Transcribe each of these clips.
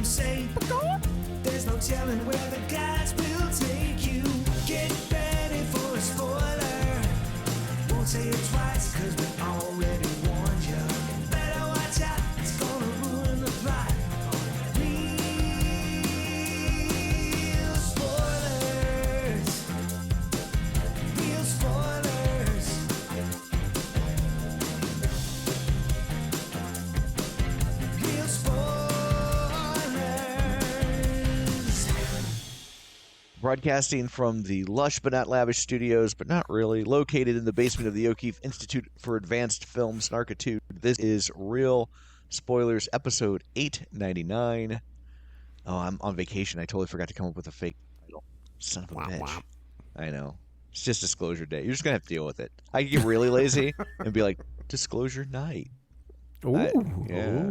them say. There's no telling where the guys will take you. Get ready for a spoiler. Won't say it twice, cause we already warned you. Better watch out, it's gonna ruin the plot. Real spoilers. Real spoilers. Real spoilers. Broadcasting from the lush but not lavish studios, but not really, located in the basement of the O'Keefe Institute for Advanced Film Snarkitude. This is Real Spoilers, episode 899. Oh, I'm on vacation. I totally forgot to come up with a fake title. Son of a bitch. I know. It's just disclosure day. You're just going to have to deal with it. I can get really lazy and be like, disclosure night. Ooh. Yeah.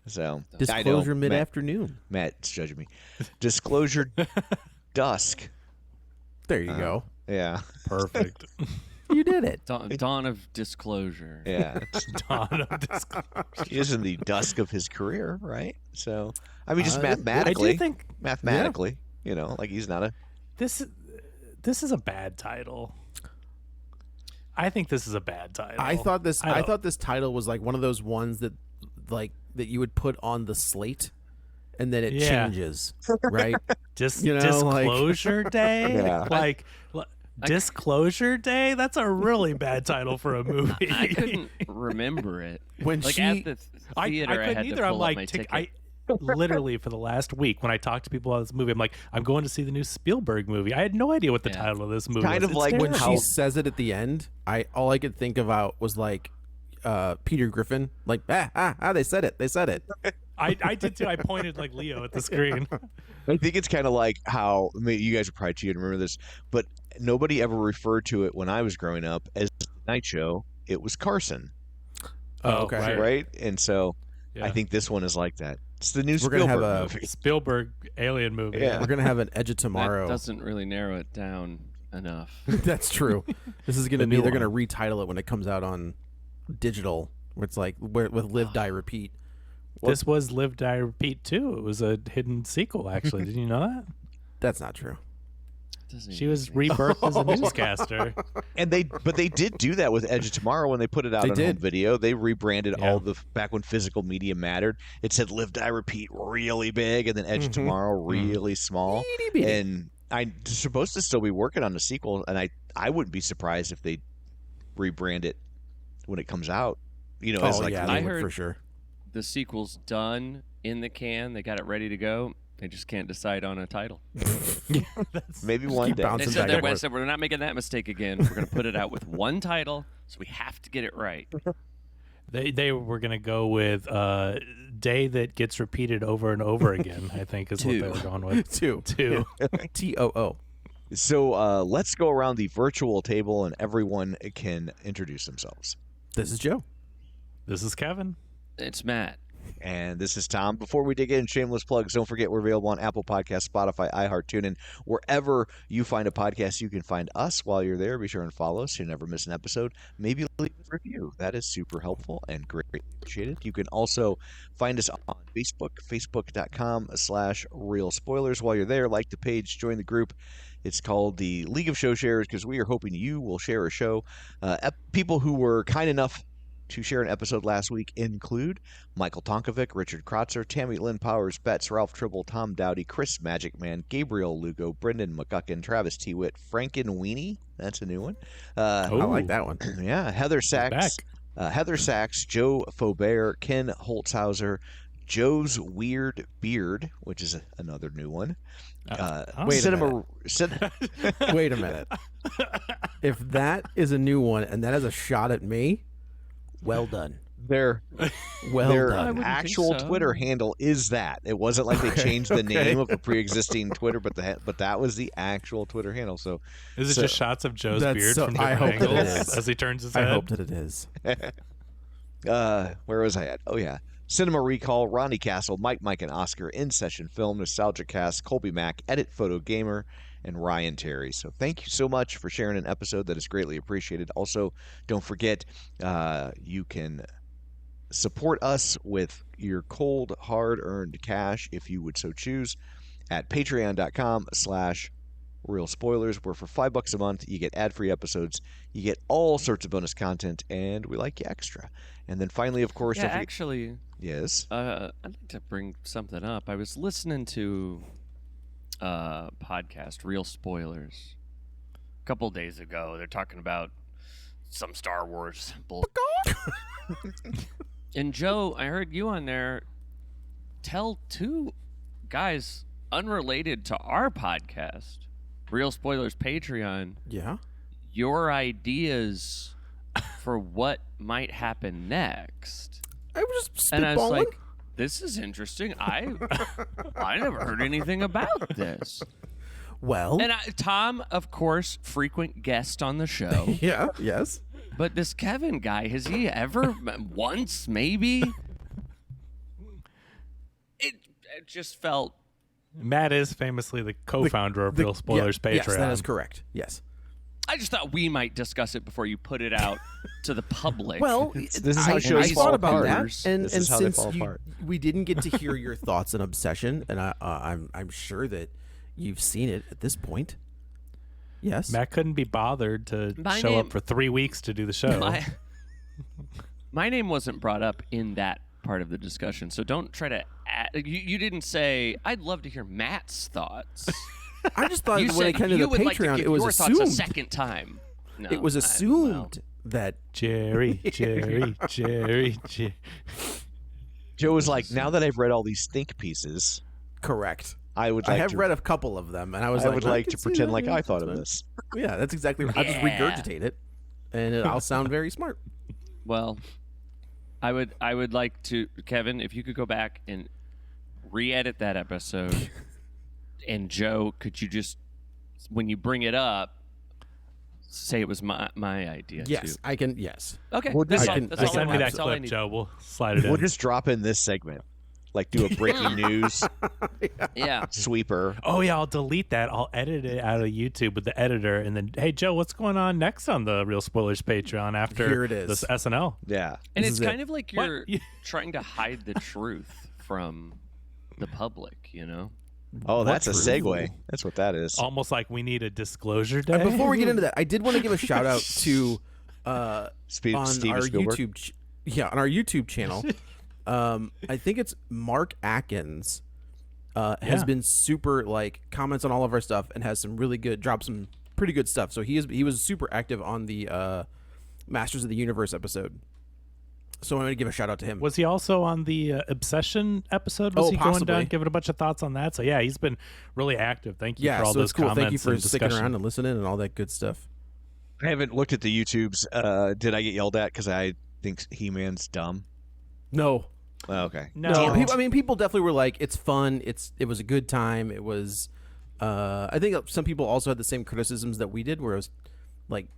So Disclosure I know, mid-afternoon. Matt's judging me. Disclosure dusk. There you go. Yeah. Perfect. You did it. Dawn of disclosure. Yeah. Dawn of disclosure. He is in the dusk of his career, right? So, I mean, just mathematically. I do think mathematically, you know, like he's not a. this is a bad title. I think this is a bad title. I thought this title was like one of those ones that you would put on the slate and then it changes, right? Disclosure Day? Yeah. Like Disclosure Day? That's a really bad title for a movie. I couldn't remember it. When like she- at the I theater, I couldn't had either. to I'm pull up my like, ticket. literally for the last week when I talked to people about this movie, I'm like, I'm going to see the new Spielberg movie. I had no idea what the title of this movie Kind was. of like When how- she says it at the end, all I could think about was like Peter Griffin, like they said it. I did too. I pointed like Leo at the screen. I think it's kind of like how you guys are probably too young to remember this, but nobody ever referred to it when I was growing up as the Night Show. It was Carson. Oh, okay. Right? And so Yeah. I think this one is like that. It's the new We're gonna Spielberg have a movie. Spielberg alien movie. Yeah. We're gonna have an Edge of Tomorrow. That doesn't really narrow it down enough. That's true. This is gonna The be. new They're one. gonna retitle it when it comes out on digital, where it's like with Live Die Repeat. This was Live Die Repeat too. It was a hidden sequel, actually. Did you know that? That's not true. Doesn't She even was make sense. rebirthed as a newscaster. And they did do that with Edge of Tomorrow when they put it out They on did. home video. They rebranded Yeah. all the back when physical media mattered. It said "Live Die Repeat" really big, and then Edge of Tomorrow really small. And I'm supposed to still be working on the sequel, and I wouldn't be surprised if they rebrand it when it comes out. You know, as like yeah, I they would heard- for sure. The sequel's done in the can. They got it ready to go. They just can't decide on a title. maybe one keep day. bouncing They said back they're and going forth. to say we're not making that mistake again. We're going to put it out with one title, so we have to get it right. They were gonna go with Day That Gets Repeated Over and Over Again, I think is what they were going with. Two. Two. TOO. So let's go around the virtual table, and everyone can introduce themselves. This is Joe. This is Kevin. It's Matt. And this is Tom. Before we dig in, shameless plugs. Don't forget we're available on Apple Podcasts, Spotify, iHeart, TuneIn. Wherever you find a podcast, you can find us. While you're there, be sure and follow us so you never miss an episode. Maybe leave a review. That is super helpful and greatly appreciated. You can also find us on Facebook, facebook.com/real spoilers. While you're there, like the page, join the group. It's called the League of Show Sharers because we are hoping you will share a show. People who were kind enough to share an episode last week include Michael Tonkovic, Richard Krotzer, Tammy Lynn Powers, Betts, Ralph Tribble, Tom Dowdy, Chris Magic Man, Gabriel Lugo, Brendan McGuckin, Travis T. Witt, Franken Weenie. That's a new one. I like that one. Yeah, Heather Sachs, Joe Faubert, Ken Holtzhauser, Joe's Weird Beard, which is another new one. Wait a minute. If that is a new one and that is a shot at me, well done. Their wouldn't actual think so. Twitter handle is that. It wasn't like they changed the name of a pre-existing Twitter, but that was the actual Twitter handle. So Is it just shots of Joe's That's beard so- from I different hope that it angles is. as he turns his I head? hope that it is. where was I at? Oh yeah. Cinema Recall, Ronnie Castle, Mike and Oscar, In Session Film, Nostalgia Cast, Colby Mack, Edit Photo Gamer, and Ryan Terry. So thank you so much for sharing an episode. That is greatly appreciated. Also, don't forget you can support us with your cold, hard-earned cash, if you would so choose, at patreon.com/Real Spoilers, where for $5 a month, you get ad-free episodes, you get all sorts of bonus content, and we like you extra. And then finally, of course, Yeah, don't forget... actually, Yes? I'd like to bring something up. I was listening to a podcast, Real Spoilers, a couple days ago. They're talking about some Star Wars bull. And Joe, I heard you on there tell two guys unrelated to our podcast, Real Spoilers Patreon, Yeah. your ideas for what might happen next. I was just spitballing. And I was like, this is interesting. I never heard anything about this. well, And Tom, of course, frequent guest on the show. yeah, yes. But this Kevin guy, has he ever once, maybe? It just felt. Matt is famously the co-founder of Real Spoilers Patreon. Yes, that is correct. Yes. I just thought we might discuss it before you put it out to the public. Well, This is how I shows fall thought about apart. that, and This is how they since fall apart. we didn't get to hear your thoughts on Obsession, and I'm sure that you've seen it at this point. Yes. Matt couldn't be bothered to My show name- up for 3 weeks to do the show. My name wasn't brought up in that part of the discussion, so don't try to add. You didn't say, I'd love to hear Matt's thoughts. I just thought You when said it came to you the would like to Patreon, give it was your assumed. thoughts a second time. No, It was assumed that Jerry. Joe was like, now that I've read all these think pieces, correct. I would I like have to read a couple of them, and I was I like, would like can to see pretend that, like yeah, I thought of that's fine. this. Yeah, that's exactly right. I'll just regurgitate it, and I'll sound very smart. Well, I would like to, Kevin, if you could go back and re-edit that episode, and Joe, could you just, when you bring it up, say it was my idea Yes, too? I can. Yes. Okay, Well, that's just- all, I can- that's I all can I Send me want. that That's all I clip, need. Joe. We'll slide it in. We'll just drop in this segment, like do a breaking news Yeah. sweeper. Oh yeah, I'll delete that. I'll edit it out of YouTube with the editor, and then, hey Joe, what's going on next on the Real Spoilers Patreon after Here it is. this SNL? Yeah. And This it's is kind it. of like What? you're trying to hide the truth from the public, you know? Oh, that's a truth? segue. That's what that is. Almost like we need a disclosure day. Before we get into that, I did want to give a shout out to on Steven our Spielberg. YouTube. On our YouTube channel. I think it's Mark Atkins has Yeah. been super comments on all of our stuff and has dropped some pretty good stuff. So he was super active on the Masters of the Universe episode. So I'm going to give a shout out to him. Was he also on the Obsession episode? Was Oh, he going possibly. down giving a bunch of thoughts on that? So yeah, he's been really active. Thank you Yeah, for all so those it's cool. comments. Thank you for and sticking discussion. around and listening and all that good stuff. I haven't looked at the YouTubes. Did I get yelled at because I think He-Man's dumb? No. Oh, okay. No, No, people definitely were like, it's fun. It was a good time. It was. I think some people also had the same criticisms that we did, where it was like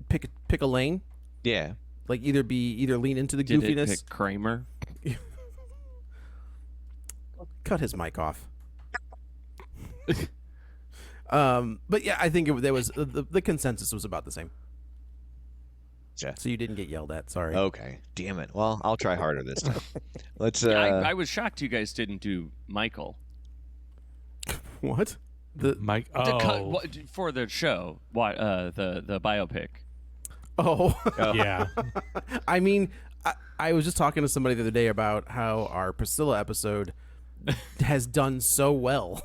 pick a lane, Yeah. like either lean into the Did goofiness. it pick Kramer? Cut his mic off. But yeah, I think there was the consensus was about the same. Yeah. So you didn't get yelled at. Sorry. Okay. Damn it. Well, I'll try harder this time. Let's. I was shocked you guys didn't do Michael. What? Mike. To cut- Oh, what- for the show, the biopic. Oh. yeah. I mean, I was just talking to somebody the other day about how our Priscilla episode has done so well.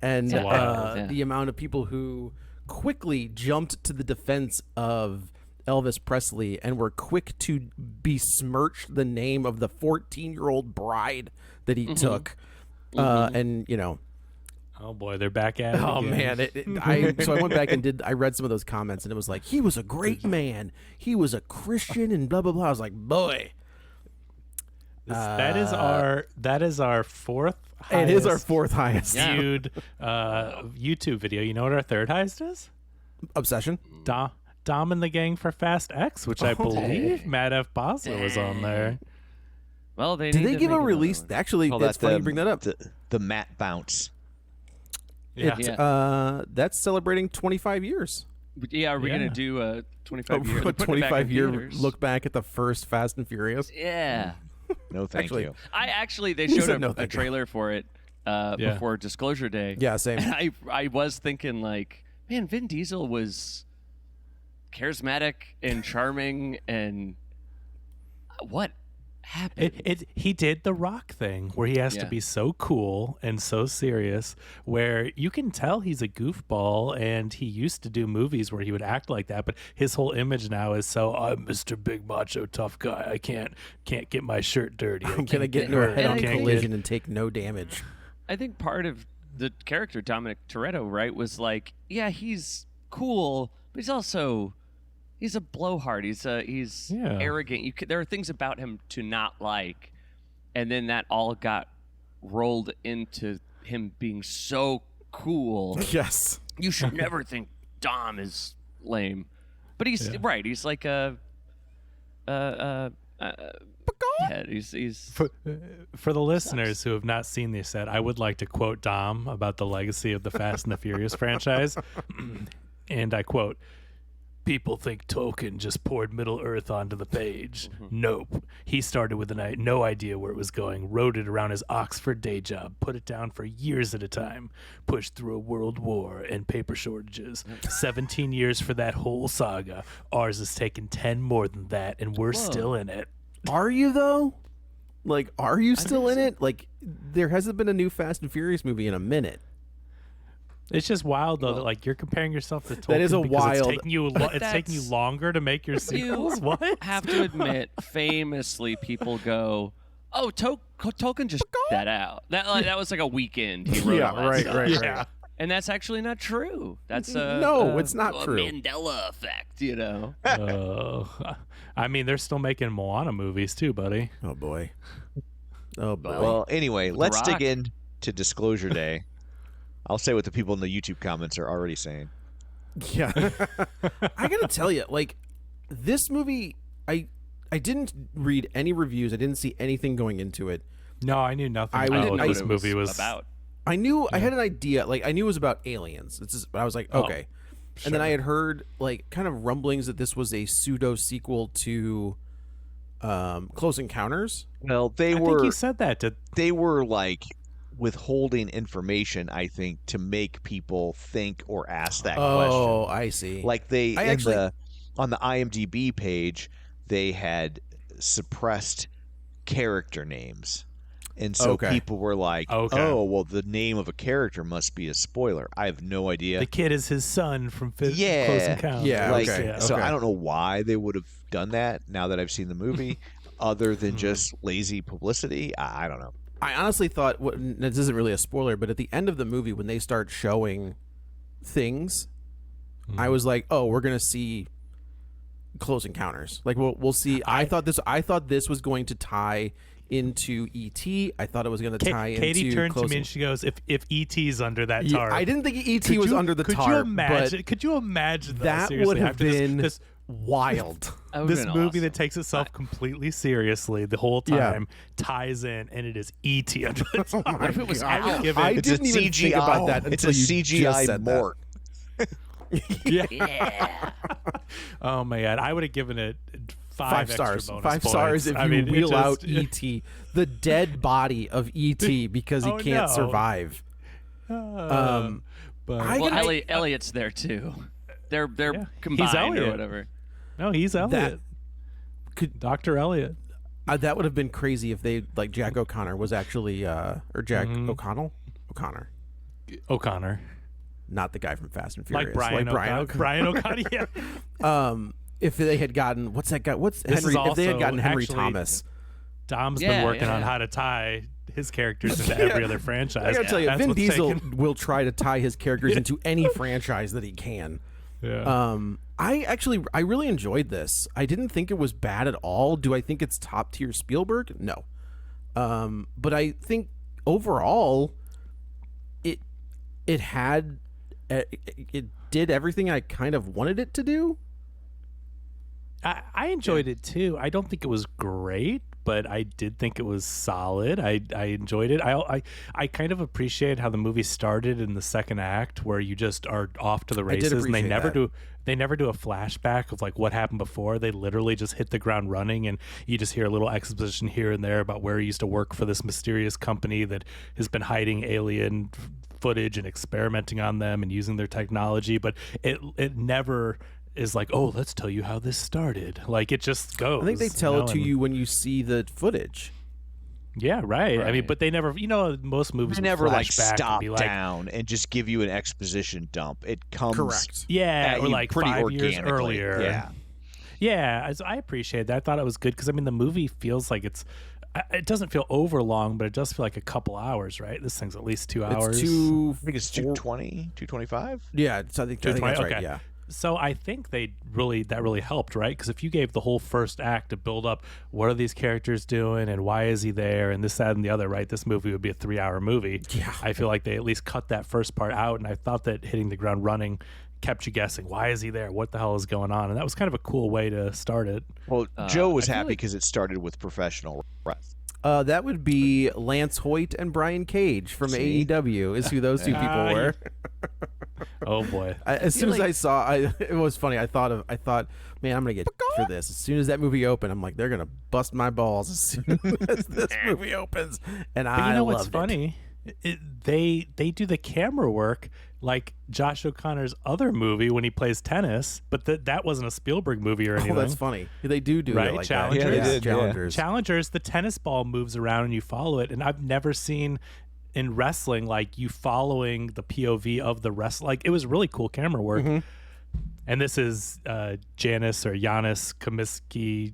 And Wow. Yeah. the amount of people who quickly jumped to the defense of Elvis Presley and were quick to besmirch the name of the 14-year-old bride that he took. And, Oh boy, they're back at it. oh again. man, so I went back and I read some of those comments, and it was like, he was a great man, he was a Christian, and blah blah blah. I was like, boy, That is our fourth. it is our highest fourth highest viewed YouTube video. You know what our third highest is? obsession. Dom and the Gang for Fast X, which I believe Matt F. Basler was on there. Well, they Did need they to give make a another release? one. Actually, call that's that funny you bring that up. The Matt bounce. Yeah. That's celebrating 25 years. Yeah, are we Yeah. gonna do a 25 year? A they're putting it back in 25-year theaters. look back at the first Fast and Furious. Yeah. No, thank Actually, you. They He showed said no, a thank you. trailer for it before Disclosure Day. Yeah, same. And I was thinking like, man, Vin Diesel was charismatic and charming, and what happened? He did the Rock thing where he has to Yeah. be so cool and so serious, where you can tell he's a goofball, and he used to do movies where he would act like that, but his whole image now is so, I'm Mr. Big Macho Tough Guy. I can't get my shirt dirty. I'm gonna get into a hurt. head-on And I think- collision and take no damage. I think part of the character Dominic Toretto, right, was like, yeah, he's cool, but he's a blowhard. He's Yeah. arrogant. There are things about him to not like, and then that all got rolled into him being so cool. Yes. You should never think Dom is lame, but he's right. He's like a head. He's For the listeners who have not seen this set, I would like to quote Dom about the legacy of the Fast and the Furious franchise. And I quote, "People think Tolkien just poured Middle Earth onto the page. Nope. He started with no idea where it was going, wrote it around his Oxford day job, put it down for years at a time, pushed through a world war and paper shortages. 17 years for that whole saga. Ours has taken 10 more than that, and we're still in it." Are you though? Like, are you still in it? Like, there hasn't been a new Fast and Furious movie in a minute. It's just wild though that like you're comparing yourself to Tolkien. That is a because wild- It's taking you. It's taking you That's- longer to make your sequels. You What? have to admit, famously, people go, "Oh, Tolkien just that out. That was like a weekend. He wrote all that stuff." Yeah. And that's actually not true. That's a No, it's not a true. Mandela effect, you know. I mean, they're still making Moana movies too, buddy. Oh boy. Oh boy. Well, anyway, let's Rock. dig in to Disclosure Day. I'll say what the people in the YouTube comments are already saying. Yeah. I gotta tell you, like, this movie, I didn't read any reviews. I didn't see anything going into it. No, I knew nothing I about didn't what know this what it movie was about. I knew I had an idea. Like, I knew it was about aliens. It's just, but I was like, okay. And then I had heard like kind of rumblings that this was a pseudo sequel to Close Encounters. Well, I think you said that. they were like withholding information, I think, to make people think or ask that Oh, question. I see. Like they I actually- on the IMDb page, they had suppressed character names. And so Okay. people were like, Okay. "Oh, well, the name of a character must be a spoiler." I have no idea. The kid is his son from Yeah. Close Encounters. Yeah, Like, okay. so okay. I don't know why they would have done that. Now that I've seen the movie, other than just lazy publicity, I don't know. I honestly thought this isn't really a spoiler, but at the end of the movie when they start showing things, I was like, "Oh, we're gonna see Close Encounters." Like we'll see. I thought this was going to tie into E.T. I thought it was going to tie Katie into turned Close to me and she goes, "If ET's under that Yeah, tarp, I didn't think E.T. was under the could tarp. you imagine? But Could you imagine though, that seriously, would have after been this wild. That would've this been movie awesome. that takes itself completely seriously the whole Yeah. time ties in, and it is ET under the top. my if it was God. Alf? Give it- I It's didn't a even CGI. think about that It's until a you CGI just said that. Mort. Yeah. Oh my god, I would have given it five extra stars. bonus 5 points. stars if I you mean, it wheel just- out E.T., the dead body of E.T. because he Oh, can't no. survive. but I Well, gotta- Elliot's there too. They're Yeah. combined He's or Elliot. whatever. no, he's Elliot. Could Dr. Elliot. that would have been crazy if they like Jack O'Connor was actually or Jack Mm-hmm. O'Connor, O'Connor. not the guy from Fast and Furious, Like Brian O'Connor. Brian O'Connor, yeah. If they had gotten what's that guy? What's This is Henry? If they had also gotten Henry actually- Thomas, Dom's Yeah, been working on yeah. how to tie his characters into every other franchise. I gotta tell you, That's Vin what's Diesel taken- will try to tie his characters into any franchise that he can. Yeah. I really enjoyed this. I didn't think it was bad at all. Do I think it's top tier Spielberg? No. But I think overall, it had it did everything I kind of wanted it to do. I enjoyed it too. I don't think it was great, but I did think it was solid. I enjoyed it. I kind of appreciate how the movie started in the second act, where you just are off to the races, and they never do a flashback of like what happened before. They literally just hit the ground running, and you just hear a little exposition here and there about where he used to work for this mysterious company that has been hiding alien footage and experimenting on them and using their technology. But it never is like, oh, let's tell you how this started. Like, it just goes. I think they tell it to you when you see the footage. Yeah, right. I mean, but they never, most movies They never like flashback stop and be like, down and just give you an exposition dump. It comes Correct. yeah, at or you like pretty 5 years organically. earlier. Yeah. Yeah, I appreciate that. I thought it was good because, I mean, the movie feels like it doesn't feel over long, but it does feel like a couple hours, right? This thing's at least 2 hours. I think it's 220, 225. Yeah, so I think that's right. Okay. Yeah. So I think that really helped, right? Because if you gave the whole first act to build up, what are these characters doing and why is he there and this, that, and the other, right? This movie would be a 3-hour movie. Yeah. I feel like they at least cut that first part out, and I thought that hitting the ground running kept you guessing. Why is he there? What the hell is going on? And that was kind of a cool way to start it. Well, Joe was I feel happy like- because it started with professional wrestling. That would be Lance Hoyt and Brian Cage from AEW is who those two people were. Oh boy. As soon as I saw, it was funny. I thought, man, I'm gonna get for this. As soon as that movie opened, I'm like, they're gonna bust my balls as soon as this movie opens. And But you know what's loved funny? They do the camera work like Josh O'Connor's other movie when he plays tennis, but that wasn't a Spielberg movie or anything. Oh, that's funny. They do Right? it like Challengers? that. Yeah, they did, yeah. Challengers. Challengers, the tennis ball moves around and you follow it, and I've never seen in wrestling like you following the POV of the wrestler. Like, it was really cool camera work. Mm-hmm. And this is Janis Kaczynski.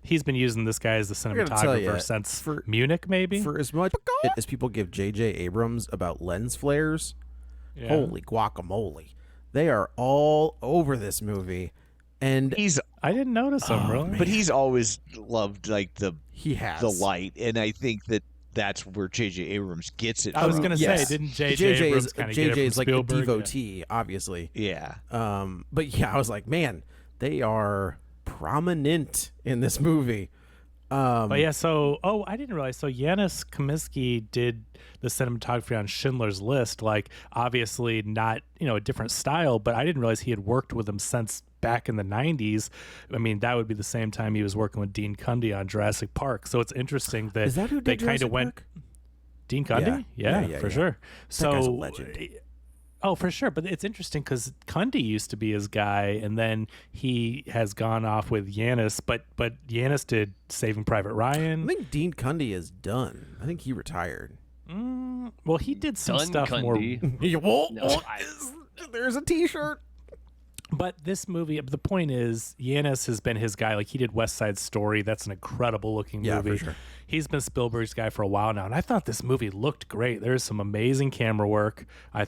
He's been using this guy as the gotta tell ya, cinematographer since for- Munich, maybe. For as much as people give J.J. Abrams about lens flares, Yeah. holy guacamole, they are all over this movie, and I didn't notice him really. But he's always loved like the he has light, and I think that's where J.J. Abrams gets it I was from. gonna Yes. say, didn't J.J. Abrams kind of get it J.J. from is like a Spielberg? devotee, obviously. Yeah. But yeah, I was like, man, they are prominent in this movie. But yeah, I didn't realize. So Janis Kaczynski did the cinematography on Schindler's List. Like, obviously not, a different style, but I didn't realize he had worked with him since back in the 90s. I mean, that would be the same time he was working with Dean Cundey on Jurassic Park. So it's interesting that Is that who they did kind Jurassic of went. Park? Dean Cundey? Yeah, for sure. That guy's a So legend. Oh, for sure. But it's interesting because Cundey used to be his guy, and then he has gone off with Janis. But Janis did Saving Private I Ryan. think Dean Cundey is done. I think he retired. Well, he did some Done stuff more. No, There's a T-shirt. But this movie, the point is, Janis has been his guy. Like, he did West Side Story. That's an incredible looking Yeah, movie. for sure. He's been Spielberg's guy for a while now, and I thought this movie looked great. There's some amazing camera work. I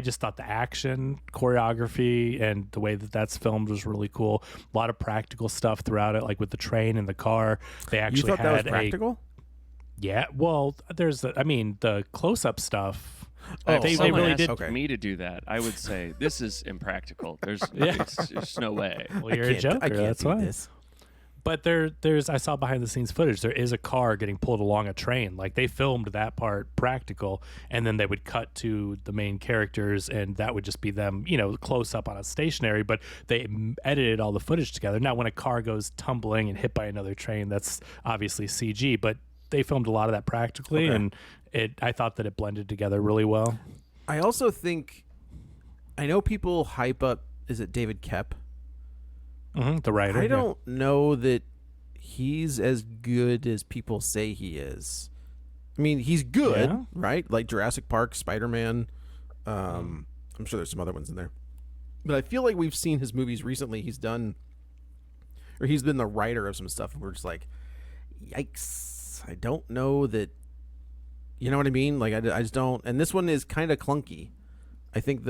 just thought the action, choreography, and the way that that's filmed was really cool. A lot of practical stuff throughout it, like with the train and the car. They actually You thought that was had practical? Yeah, well, the close-up stuff. Oh, they someone really asked did. Okay. me to do that, I would say this is impractical. There's no way. Well, you're a joker. I can't That's do why. this. But there's I saw behind the scenes footage. There is a car getting pulled along a train. Like, they filmed that part practical, and then they would cut to the main characters, and that would just be them, close up on a stationary. But they edited all the footage together. Now, when a car goes tumbling and hit by another train, that's obviously CG. But they filmed a lot of that practically, and I thought that it blended together really well. I also think, I know people hype up. Is it David Koepp? The writer. I don't know that he's as good as people say he is. I mean, he's good, Yeah. right? Like Jurassic Park, Spider-Man. I'm sure there's some other ones in there. But I feel like we've seen his movies recently. He's been the writer of some stuff, and we're just like, yikes. I don't know that, you know what I mean? Like, I just don't. And this one is kind of clunky. I think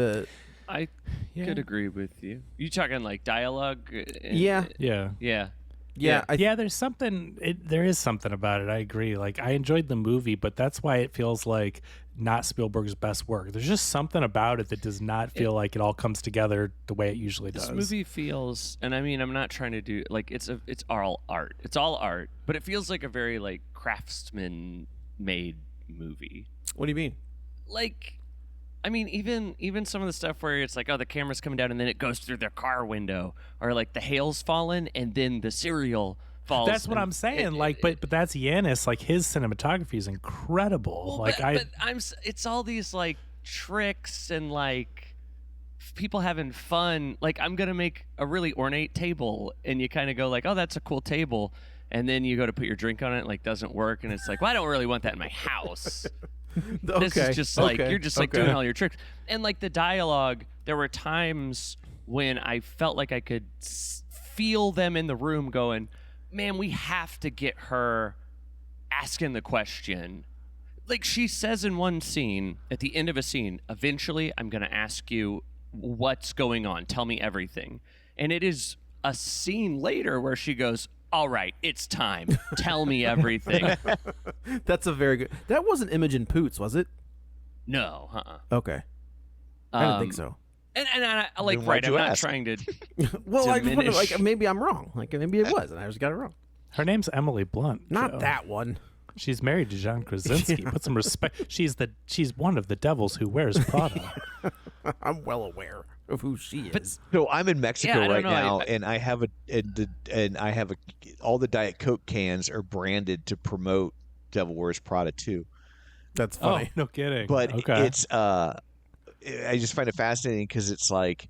I could agree with you. You talking like dialogue? Yeah. Yeah. Yeah. Yeah, there's something. There is something about it. I agree. Like, I enjoyed the movie, but that's why it feels like not Spielberg's best work. There's just something about it that does not feel like it all comes together the way it usually does. This movie feels, and I mean, I'm not trying to do like it's all art. It's all art, but it feels like a very like craftsman made movie. What do you mean? Like, I mean, even some of the stuff where it's like, oh, the camera's coming down and then it goes through their car window, or like the hail's fallen and then the cereal falls. That's what I'm saying. But that's Yanis. Like, his cinematography is incredible. Well, it's all these like tricks and like people having fun. Like, I'm gonna make a really ornate table, and you kind of go like, oh, that's a cool table, and then you go to put your drink on it, and like doesn't work, and it's like, well, I don't really want that in my house. This is just like you're just like doing all your tricks. And like the dialogue, there were times when I felt like I could feel them in the room going, man, we have to get her asking the question. Like, she says in one scene, at the end of a scene, eventually I'm going to ask you what's going on. Tell me everything. And it is a scene later where she goes, all right, it's time. Tell me everything. That's a very good. That wasn't Imogen Poots, was it? No. Okay. I didn't think so. And I like, Then right, why'd I'm you not ask? trying to Well, I just wonder, diminish. like, maybe I'm wrong. Like, maybe it was, and I just got it wrong. Her name's Emily Blunt. Not Joe. that one. She's married to John Krasinski. Put some respect. She's one of the devils who wears Prada. I'm well aware of who she is. So I'm in Mexico Yeah, I don't right know. now, and I have all the Diet Coke cans are branded to promote Devil Wears Prada too. That's Oh, funny. no kidding. But okay. it's I just find it fascinating because it's like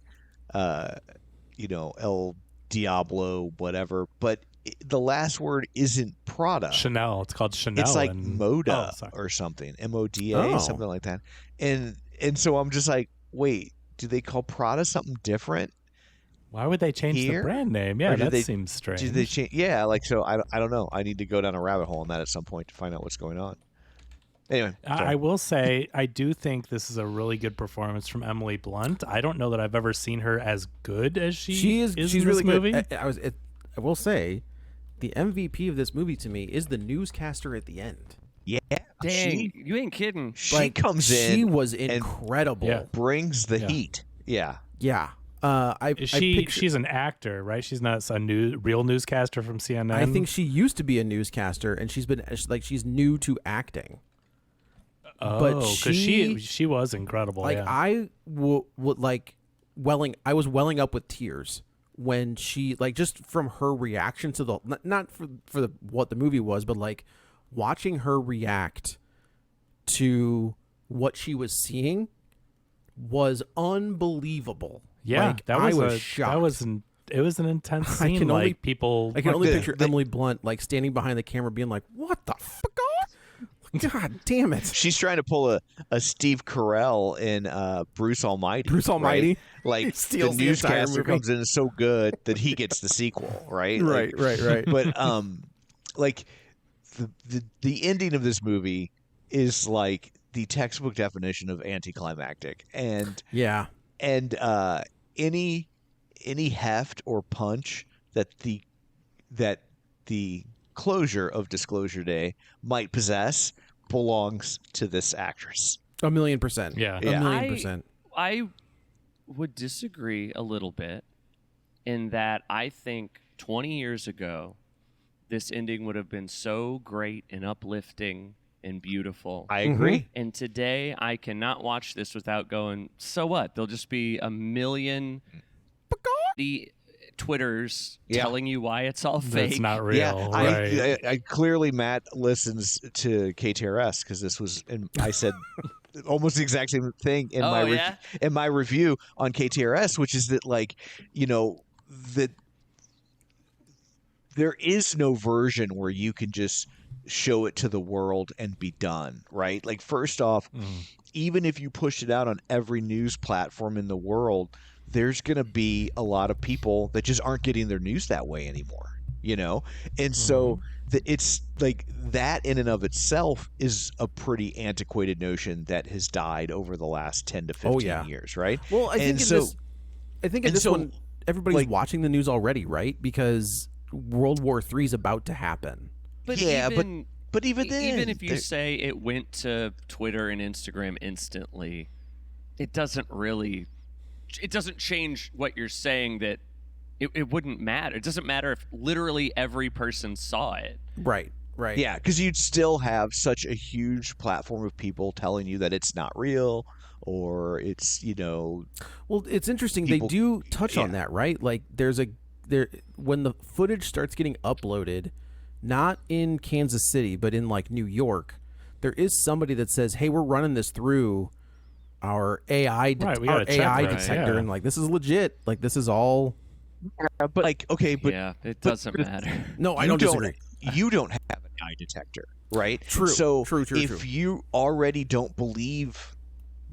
El Diablo, whatever. But the last word isn't Prada. Chanel. It's called Chanel. It's like and, Moda Oh, sorry. or something. MODA, Oh. something like that. And so I'm just like, wait, do they call Prada something different? Why would they change Here? the brand name? Or Yeah, did that they- seems strange. Do they change? Yeah, like so. I don't know. I need to go down a rabbit hole on that at some point to find out what's going on. Anyway, sorry. I will say, I do think this is a really good performance from Emily Blunt. I don't know that I've ever seen her as good as she is She's in this really movie. good. I will say, the MVP of this movie to me is the newscaster at the end. Yeah, Dang, you ain't kidding. she comes in. She was and incredible. Yeah. brings the Yeah. heat. Yeah, Yeah. She's an actor, right? She's not a real newscaster from CNN. I think she used to be a newscaster, and she's new to acting. but she was incredible. Like, yeah. I was welling up with tears when she, like, just from her reaction to the, not for what the movie was, but like watching her react to what she was seeing was unbelievable. Yeah, like, that was I was shocked. It was an intense I scene. can only- Like, people. I can like, only the- picture Emily Blunt like standing behind the camera, being like, "What the fuck? God damn it!" she's trying to pull a Steve Carell in Bruce Almighty. Bruce Almighty. right? Like He the steals the entire newscaster movie. comes in so good that he gets the sequel. Right. Like, right. But like the ending of this movie is like the textbook definition of anticlimactic, and Yeah. any heft or punch that the closure of Disclosure Day might possess belongs to this actress. 1,000,000%. Yeah. A Yeah. 1,000,000%. I would disagree a little bit in that I think 20 years ago, this ending would have been so great and uplifting and beautiful. I agree. And today, I cannot watch this without going, so what? There'll just be a million the Twitters Yeah. telling you why it's all fake. That's not real. Yeah, right. I clearly Matt listens to KTRS because this was, and I said almost the exact same thing in Oh, yeah? in my review on KTRS, which is that that there is no version where you can just show it to the world and be done, right? Like, first off, even if you push it out on every news platform in the world, there's going to be a lot of people that just aren't getting their news that way anymore, And so it's like that in and of itself is a pretty antiquated notion that has died over the last 10 to 15 years, right? Well, I think And in so- this, I think in and this so, one, everybody's like- watching the news already, right? Because World War III is about to happen. But Yeah, even, but even then, even if you say it went to Twitter and Instagram instantly, it doesn't change what you're saying, that it wouldn't matter. It doesn't matter if literally every person saw it. Right. yeah, because you'd still have such a huge platform of people telling you that it's not real, or it's, Well, it's interesting. People- They do touch on yeah. that, right? Like when the footage starts getting uploaded, not in Kansas City, but in like New York, there is somebody that says, "Hey, we're running this through our AI Right, we our gotta check AI that, detector, yeah. and like this is legit. Like this is all." but like, okay, but Yeah, it doesn't matter. No, I you don't disagree. You don't have an eye detector, right? True, So true, if you already don't believe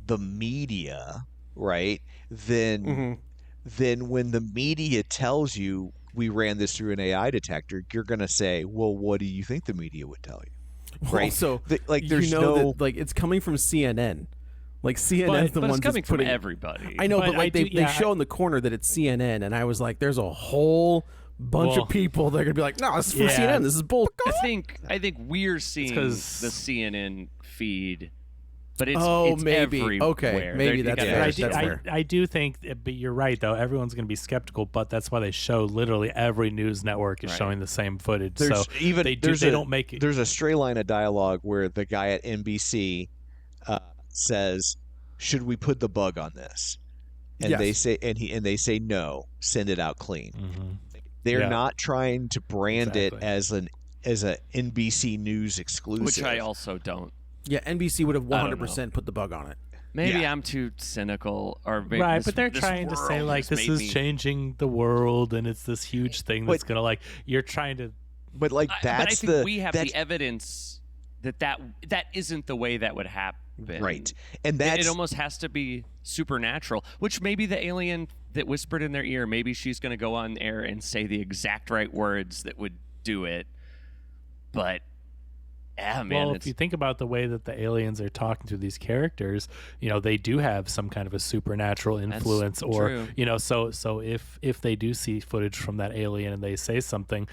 the media, right, then when the media tells you we ran this through an AI detector, you're gonna say, well, what do you think the media would tell you? Right? So Like, there's that, like it's coming from CNN. Like CNN's the but ones it's coming that's putting from everybody. I know, But but like I they do- show in the corner that it's CNN, and I was like, there's a whole bunch Well- of people that are gonna be like, no, this is from Yeah. CNN. This is bull. I think we're seeing the 'cause- CNN feed, but it's maybe. everywhere. Okay, maybe You that's gotta fair. But understand. That's fair. I do think, but you're right though. Everyone's going to be skeptical, but that's why they show literally every news network is Right. showing the same footage. There's so even they there's don't make it. There's a stray line of dialogue where the guy at NBC says, "Should we put the bug on this?" And Yes. they say no, send it out clean. Mhm. They're Yeah. not trying to brand it Exactly. as a NBC News exclusive. Which I also don't. Yeah, NBC would have I don't 100% put the bug on it. Maybe Yeah. I'm too cynical, or maybe Right, this- but they're this trying to say world like has this made is me- changing the world, and it's this huge thing that's gonna like you're trying to. But like but I that's think we have that's the evidence that isn't the way that would happen. right, and that's It almost has to be supernatural, which maybe the alien that whispered in their ear, maybe she's going to go on air and say the exact right words that would do it. But yeah, man, Well, it's if you think about the way that the aliens are talking to these characters, they do have some kind of a supernatural influence, or true. so if they do see footage from that alien and they say something,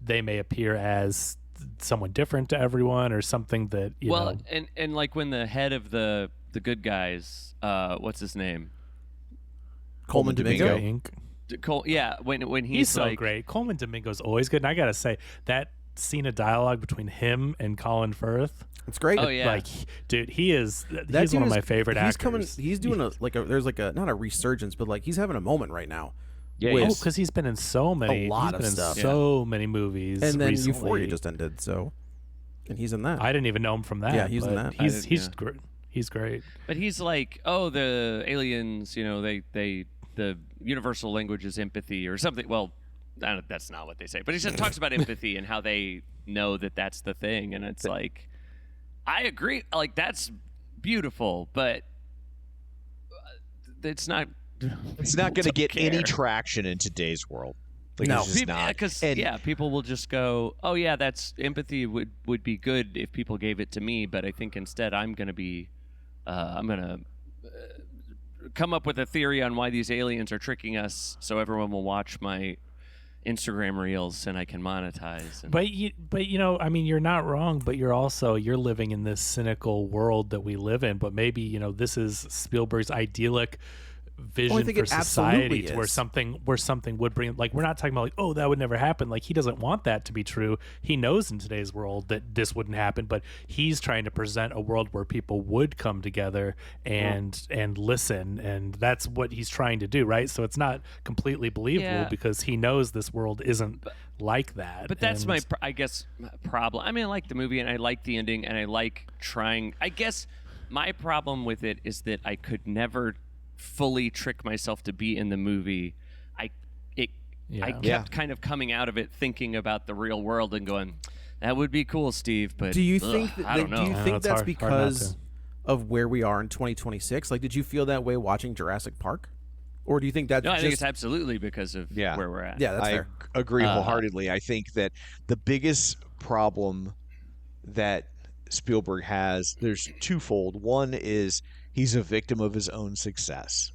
they may appear as someone different to everyone, or something that you know. and like when the head of the good guys, what's his name? Coleman Domingo. Inc. Yeah, when He's so like, great. Coleman Domingo's always good, and I gotta say that scene of dialogue between him and Colin Firth, It's great. Oh yeah, like, dude, he's That one dude of my is- favorite he's actors. coming. He's doing there's like a not a resurgence, but like he's having a moment right now. Yeah, with- he's- because he's been in so many, lot he's of been stuff. in so many movies, and then recently. Euphoria just ended, so and he's in that. I didn't even know him from that. Yeah, he's in but that. He's I he's didn't, great. He's great. but he's like, oh, the aliens, they the universal language is empathy or something. Well, that's not what they say, but he just talks about empathy and how they know that that's the thing, and it's like, I agree, like that's beautiful, but it's not. it's not going to get any care. traction in today's world. Like, No. it's just People, not. because And- people will just go, oh yeah, that's empathy would be good if people gave it to me, but I think instead I'm gonna come up with a theory on why these aliens are tricking us, so everyone will watch my Instagram reels and I can monetize. And, But I mean, you're not wrong. But you're living in this cynical world that we live in. But maybe this is Spielberg's idyllic vision think for it absolutely society, to where is. something would bring, like, we're not talking about like, oh, that would never happen. Like, he doesn't want that to be true. He knows in today's world that this wouldn't happen, but he's trying to present a world where people would come together and listen, and that's what he's trying to do, right? So it's not completely believable Yeah. because he knows this world isn't like that. But that's and- my, I guess, problem. I mean, I like the movie and I like the ending and I like trying. I guess my problem with it is that I could never fully trick myself to be in the movie. I Yeah. kept kind of coming out of it thinking about the real world and going, that would be cool, Steve. But Do you ugh, think I don't know. do you I know, think it's that's hard not because to. of where we are in 2026? Like, did you feel that way watching Jurassic Park, or do you think that's No, I just think it's absolutely because of Yeah. where we're at. yeah, that's I fair. agree wholeheartedly. I think that the biggest problem that Spielberg has, there's twofold. One is he's a victim of his own success.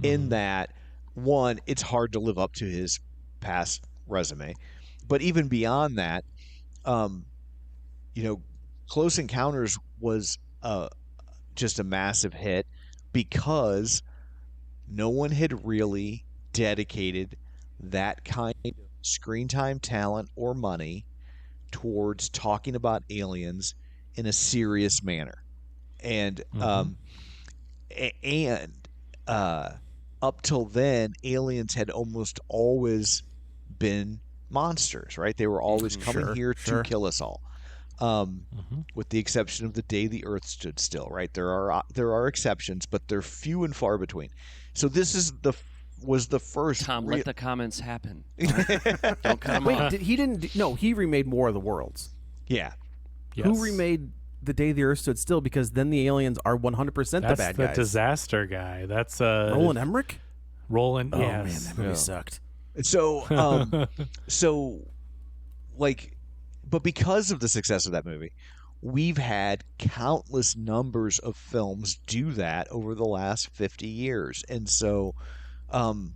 In that, one, it's hard to live up to his past resume. But even beyond that, you know, Close Encounters was just a massive hit because no one had really dedicated that kind of screen time, talent, or money towards talking about aliens in a serious manner. And up till then, aliens had almost always been monsters, right? They were always coming here to kill us all. With the exception of the day the Earth stood still, right? There are exceptions, but they're few and far between. So this was the first. Tom, let the comments happen. Don't cut them off. Wait, he didn't? No, he remade War of the Worlds. Yeah. Yes. Who remade The Day the Earth Stood Still? Because then the aliens are 100% the bad That's the guys. disaster guy. That's Roland Emmerich. Roland. Oh yes. man, that movie sucked. So, but because of the success of that movie, we've had countless numbers of films do that over the last 50 years. And so You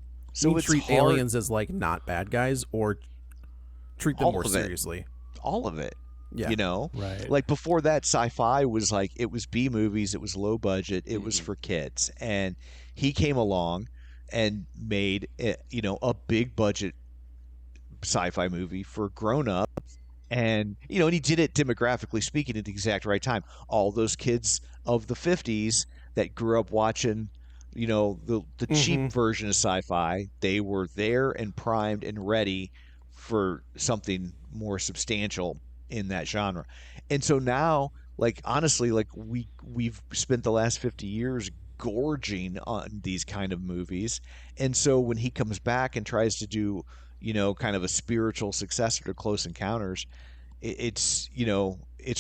it's treat hard, aliens as like not bad guys, or treat them All more of it. seriously. all of it. Yeah. You know? Right. Like before that, sci-fi was like, it was B movies, it was low budget, it was for kids. And he came along and made a big budget sci-fi movie for grown-ups. And and he did it, demographically speaking, at the exact right time. All those kids of the 50s that grew up watching the cheap version of sci-fi, they were there and primed and ready for something more substantial in that genre. And so now, like, honestly, like we've spent the last 50 years gorging on these kind of movies. And so when he comes back and tries to do kind of a spiritual successor to Close Encounters, it's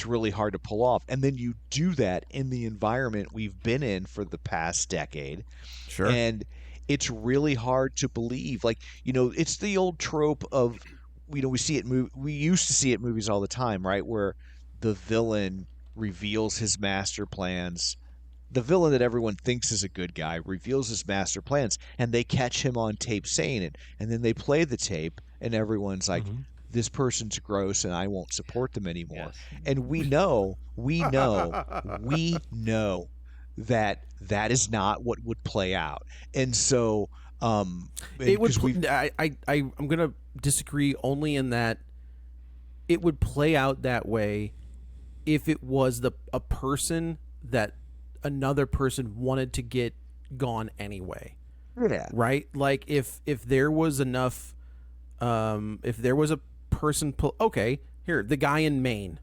really hard to pull off. And then you do that in the environment we've been in for the past decade. Sure. And it's really hard to believe. Like, it's the old trope of, we used to see it in movies all the time, right? Where the villain reveals his master plans. The villain that everyone thinks is a good guy reveals his master plans, and they catch him on tape saying it. And then they play the tape, and everyone's like, this person's gross, and I won't support them anymore. Yes. And we know that is not what would play out. And so, It would. I'm gonna disagree only in that it would play out that way if it was a person that another person wanted to get gone anyway. Yeah. Right? Like if there was enough, if there was a person, okay, here, the guy in Maine,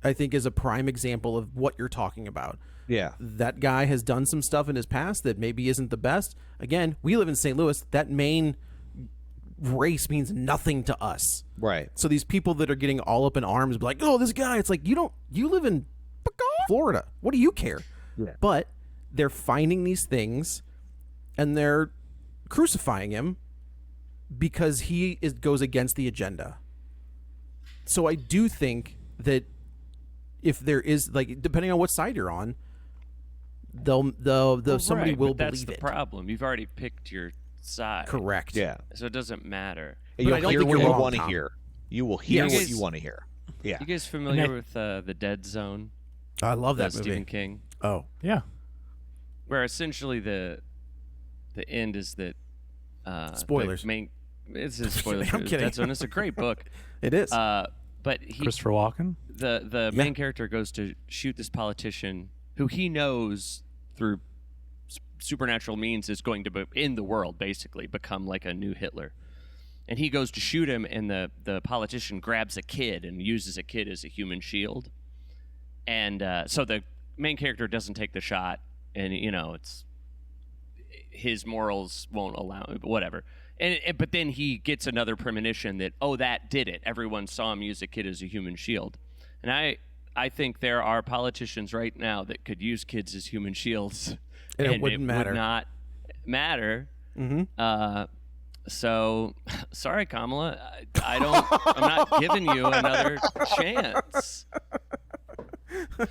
I think is a prime example of what you're talking about. Yeah. That guy has done some stuff in his past that maybe isn't the best. Again, we live in St. Louis. That Maine race means nothing to us. Right. So these people that are getting all up in arms, like, oh, this guy, it's like, you live in Florida. What do you care? Yeah. But they're finding these things and they're crucifying him because he goes against the agenda. So I do think that if there is, like, depending on what side you're on, somebody right, will but that's believe the it. problem. You've already picked your side. Correct. Yeah. So it doesn't matter. I You'll don't hear think what you're you wrong, want to Tom. hear. You will hear Yes. what you want to hear. Yeah. You guys familiar with the Dead Zone? I love that Stephen movie. King. Oh, Yeah. Where essentially the end is that Spoilers. the main, it's a spoiler. I'm kidding. Dead Zone is a great book. it is. But Christopher Walken. the main character goes to shoot this politician who he knows through supernatural means is going to be in the world, basically become like a new Hitler. And he goes to shoot him, and the politician grabs a kid and uses a kid as a human shield. And so the main character doesn't take the shot, and it's his morals won't allow it, but whatever. But then he gets another premonition that, that did it. Everyone saw him use a kid as a human shield. And I think there are politicians right now that could use kids as human shields. And it wouldn't matter. Would not matter. Mm-hmm. So, sorry, Kamala. I'm not giving you another chance.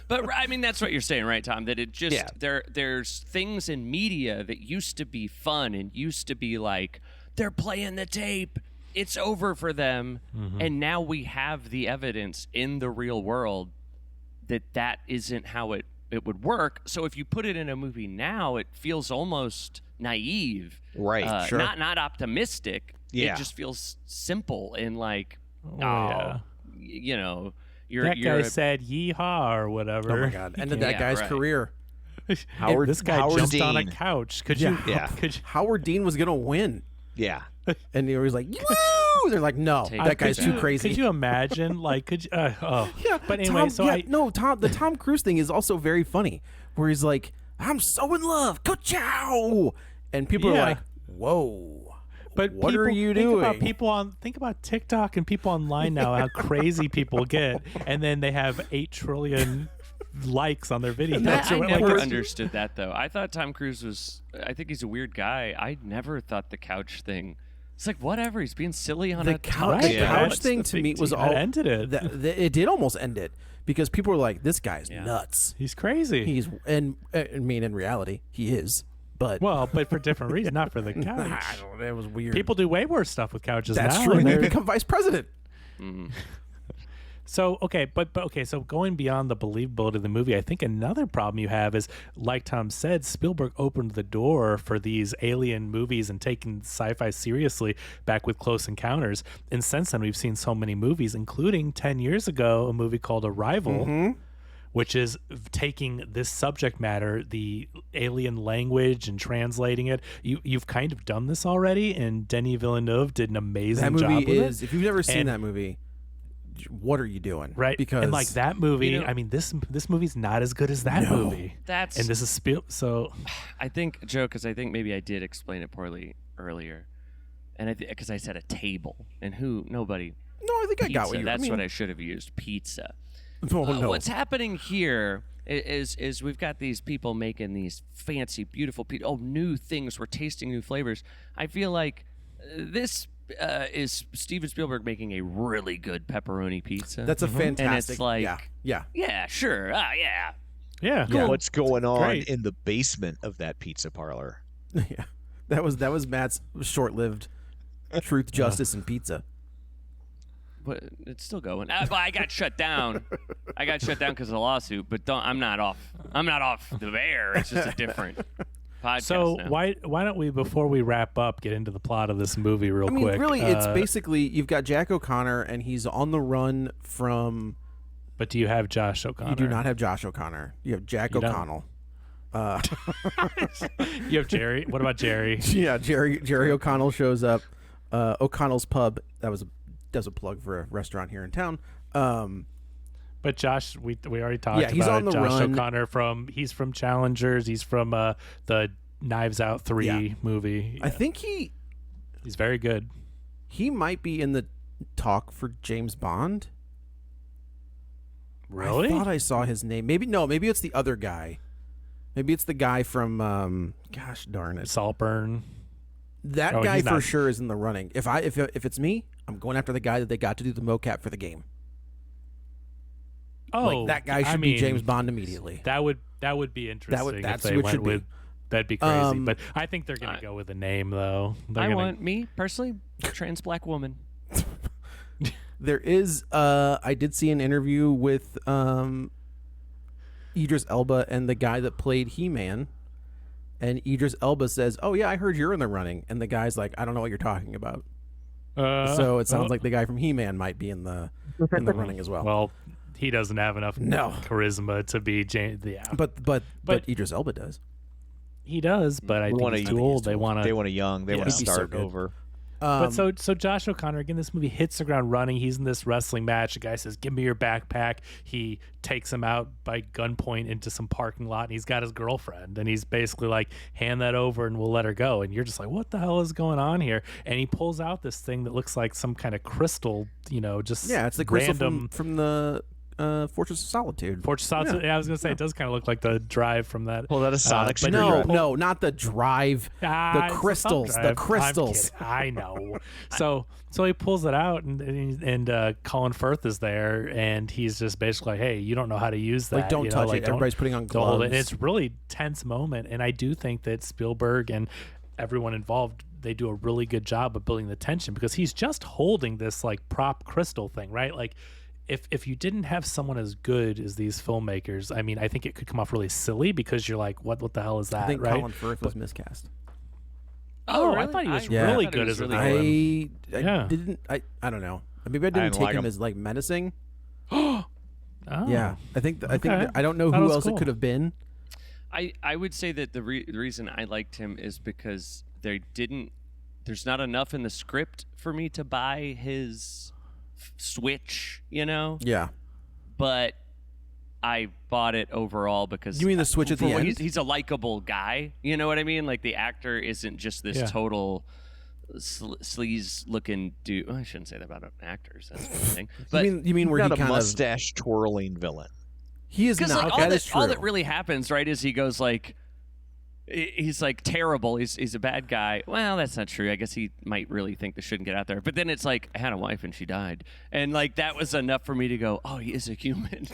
But I mean, that's what you're saying, right, Tom? That it just there's things in media that used to be fun and used to be like, they're playing the tape it's over for them. And now we have the evidence in the real world that isn't how it would work. So if you put it in a movie now, it feels almost naive. Right. Sure. Not optimistic. Yeah. It just feels simple and like, yeah. you know, That guy said yeehaw or whatever. Oh my god! Ended that Yeah, guy's right. career. Howard, This guy Howard jumped on a Dean. couch. Could Yeah. you? Yeah. Could you, Howard Dean was gonna win, Yeah. and he was like, "Woo!" They're like, "No, Take that guy's it too back. crazy." Could you imagine? Like, could you? Yeah, But anyway, the Tom Cruise thing is also very funny, where he's like, "I'm so in love, ka-chow," and people are Yeah. like, "Whoa, But what people, are you think doing?" Think about TikTok and people online now. How crazy people get, and then they have 8 trillion likes on their videos. I Like, never it's- understood that though. I thought Tom Cruise was. I think he's a weird guy. I never thought the couch thing. It's like whatever. He's being silly on The a couch, Right, the yeah. couch That's thing the to big me was deal. all That ended it. It did almost end it because people were like, "This guy's nuts." He's crazy. He's and I mean, in reality, he is. But well, but for different reasons, not for the couch. I don't know, it was weird. People do way worse stuff with couches That's now. true. and And they they're- become vice president. So okay, but okay, so going beyond the believability of the movie, I think another problem you have is, like Tom said, Spielberg opened the door for these alien movies and taking sci-fi seriously back with Close Encounters. And since then, we've seen so many movies, including 10 years ago, a movie called Arrival, which is taking this subject matter, the alien language, and translating it. You've kind of done this already, and Denis Villeneuve did an amazing That job movie with is. it. If you've never seen And- that movie, what are you doing? Right, Because and like that movie, You know- I mean, this movie's not as good as that No. movie. That's. And this is so I think Joe, because I think maybe I did explain it poorly earlier, and because I said a table, and nobody. No, I think I got Pizza. what you. That's I mean, what I should have used. Pizza. Oh no. What's happening here is we've got these people making these fancy, beautiful new things. We're tasting new flavors. I feel like this is Steven Spielberg making a really good pepperoni pizza. That's a fantastic. And it's like, yeah. yeah, sure, yeah. yeah. Yeah. What's going on Great. in the basement of that pizza parlor? Yeah. That was Matt's short-lived truth, justice, and pizza. But it's still going. But I got shut down. I got shut down because of the lawsuit. But I'm not off. I'm not off the air. It's just a different podcast. So now. why don't we, before we wrap up, get into the plot of this movie real I mean, quick? really, it's basically you've got Jack O'Connor, and he's on the run from. But do you have Josh O'Connor? You do not have Josh O'Connor. You have Jack You don't. O'Connell. You have Jerry. What about Jerry? Yeah, Jerry O'Connell shows up. O'Connell's Pub. That was a plug for a restaurant here in town. But Josh, we already talked Yeah, he's about on the Josh run. O'Connor he's from Challengers. He's from the Knives Out 3 Yeah. movie. I think He's very good. he might be in the talk for James Bond. Really? I thought I saw his name. Maybe it's the other guy. Maybe it's the guy from gosh darn it. Saltburn. That Oh, guy he's for not- sure is in the running. If it's me, I'm going after the guy that they got to do the mocap for the game. Oh, Like that guy should be James Bond immediately. That would be interesting that's if they what went should be. with. That'd be crazy. Um, But I think they're gonna go with a name though. They're I gonna, want me personally, trans black woman. There is I did see an interview with Idris Elba and the guy that played He-Man, and Idris Elba says, "Oh yeah, I heard you're in the running," and the guy's like, "I don't know what you're talking about." So it sounds like the guy from He-Man might be in the running as well. Well, he doesn't have enough charisma to be James. Yeah, But Idris Elba does. he does. But I think he's too old. They want They want a young. They want to He'd be so start good. over. But so Josh O'Connor, again, this movie hits the ground running. He's in this wrestling match. The guy says, "Give me your backpack." He takes him out by gunpoint into some parking lot, and he's got his girlfriend, and he's basically like, "Hand that over, and we'll let her go." And you're just like, "What the hell is going on here?" And he pulls out this thing that looks like some kind of crystal, just Yeah, it's the crystal random from the Fortress of Solitude. Fortress Solitude. Yeah, I was gonna say it does kind of look like the drive from that. Well, that is Sonic but screwdriver. No, not the drive. Ah, The it's crystals. thumb The drive. I'm crystals. kidding. I know. So he pulls it out, and Colin Firth is there, and he's just basically like, "Hey, you don't know how to use that. Like, don't touch it. don't- Everybody's putting on don't hold it." gloves. And it's really tense moment, and I do think that Spielberg and everyone involved they do a really good job of building the tension, because he's just holding this like prop crystal thing, right? Like if you didn't have someone as good as these filmmakers, I mean, I think it could come off really silly, because you're like, what the hell is that? I think right? Colin Firth was miscast. Oh, really? I thought he was Yeah. really I thought he good was as a really villain. I Yeah. didn't. I don't know. Maybe I didn't didn't take like him him. as like menacing. Oh. Yeah, I think Okay. I don't know That who was else cool. it could have been. I would say that the reason I liked him is because there's not enough in the script for me to buy his switch, you know? Yeah. But I bought it overall because You mean the switch at for the what end? He's a likable guy, you know what I mean? Like the actor isn't just this Yeah. total sleaze looking dude. Well, I shouldn't say that about actors. That's one thing. But you mean where Not he a kind of mustache twirling villain. he is because not. like, That is true. all that really happens, right, is he goes like, he's like terrible. He's a bad guy. Well, that's not true. I guess he might really think this shouldn't get out there. But then it's like, I had a wife and she died, and like that was enough for me to go, oh, he is a human.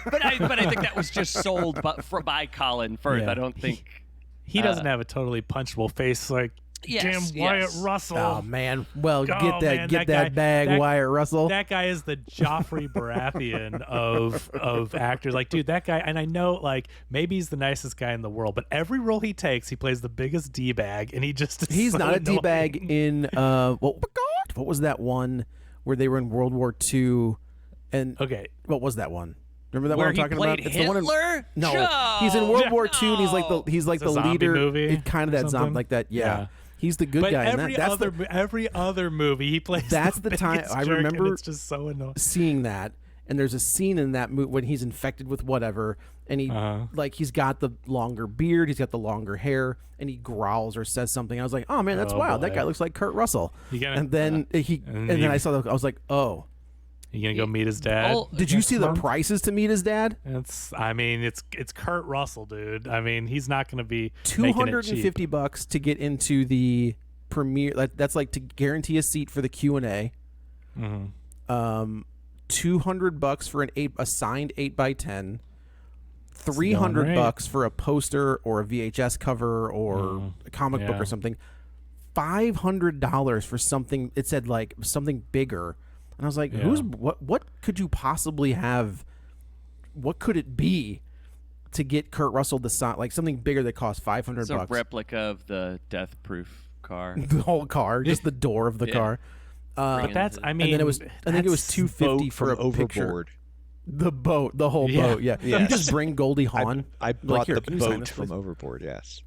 but I think that was just sold by Colin Firth. Yeah. I don't think He doesn't have a totally punchable face like Yes, damn Wyatt yes. Russell. Oh man! Well, Oh, get man, that guy- bag, Wyatt Russell. That guy is the Joffrey Baratheon of actors. Like, dude, that guy, and I know, like, maybe he's the nicest guy in the world, but every role he takes, he plays the biggest d-bag, and he just is He's so not a annoying. d-bag in what was that one where they were in World War II? And Okay, what was that one? Remember that where one I'm he talking played about? It's Hitler. the one in, no, Joe! he's in World War II, and he's like No. the a zombie leader. movie Kind of that or zombie something? like that. Yeah. Yeah. He's the good but guy. every That's other every other movie he plays. That's the the time- biggest I jerk, and remember- it's just so annoying. seeing that, and there's a scene in that movie when he's infected with whatever, and he like he's got the longer beard, he's got the longer hair, and he growls or says something. I was like, oh man, that's Oh, wild. That boy. guy looks like Kurt Russell. You gotta- and then and then you- I saw I was like, oh, You gonna go meet his dad? Oh, did you next see the month? prices to meet his dad? I mean, it's Kurt Russell, dude. I mean, he's not gonna be $250 to get into the premiere. That's like to guarantee a seat for the Q&A. Mm-hmm. $200 for a signed 8x10. $300 for a poster or a VHS cover or a comic book Yeah. or something. $500 for something. It said like something bigger, and I was like, Yeah. what could you possibly have? What could it be to get Kurt Russell to sign like something bigger that costs $500? It's a replica of the death-proof car. The whole car, just the door of the Yeah. car. But that's, I mean, and then it was. I think it was that's $250 Boat for a from picture. Overboard. The boat, the whole Yeah. boat. Yeah, Yes. you just bring Goldie Hawn. I brought here, the can you sign boat this, from please? Overboard. Yes.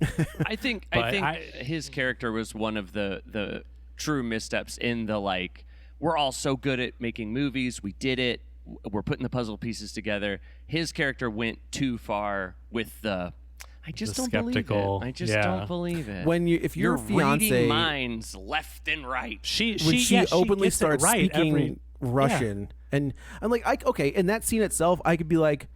I think But his character was one of the true missteps in the like, we're all so good at making movies, we did it, we're putting the puzzle pieces together. His character went too far with I just The don't skeptical, believe it. I just yeah. don't believe it. When if your You're fiance reading minds left and right. when she openly gets it starts right speaking Russian, and I'm like, okay, in that scene itself, I could be like,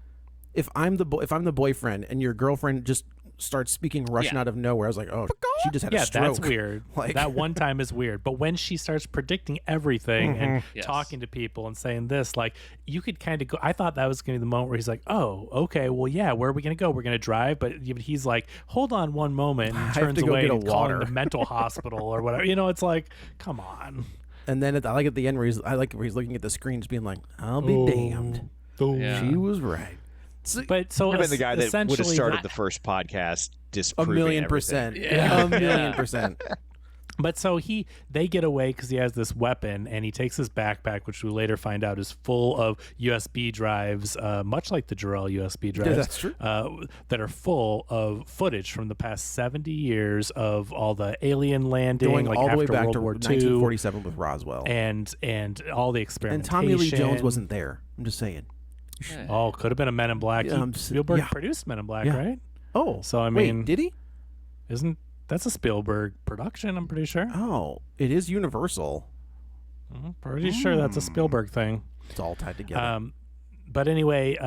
if I'm the boyfriend and your girlfriend just starts speaking Russian Yeah. out of nowhere, I was like, oh, she just had a Yeah, stroke. that's weird. Like- that one time is weird. But when she starts predicting everything and Yes. talking to people and saying this, like, you could kind of go. I thought that was going to be the moment where he's like, "Oh, okay, well, yeah, where are we going to go? We're going to drive." But he's like, "Hold on one moment," and have turns to go away get a and calling water. the mental hospital or whatever. You know, it's like, come on. And then I like at the end where he's looking at the screen, just being like, "I'll be damned, Yeah. she was right." But so I've been the guy that would have essentially- started the first podcast A disproving million everything. percent, Yeah. a million Yeah. percent. But so they get away because he has this weapon, and he takes his backpack, which we later find out is full of USB drives, much like the Jarrell USB drives. that's true. That are full of footage from the past 70 years of all the alien landing, Going like all the way after back World to War II, 1947 with Roswell, and all the and experimentation. Tommy Lee Jones wasn't there. I'm just saying. Oh, could have been a Men in Black. Yeah, Spielberg yeah. produced Men in Black, Yeah. right? Oh, So, I wait, mean- did he? That's a Spielberg production? I'm pretty sure. Oh, it is Universal. I'm pretty sure that's a Spielberg thing. It's all tied together. But anyway,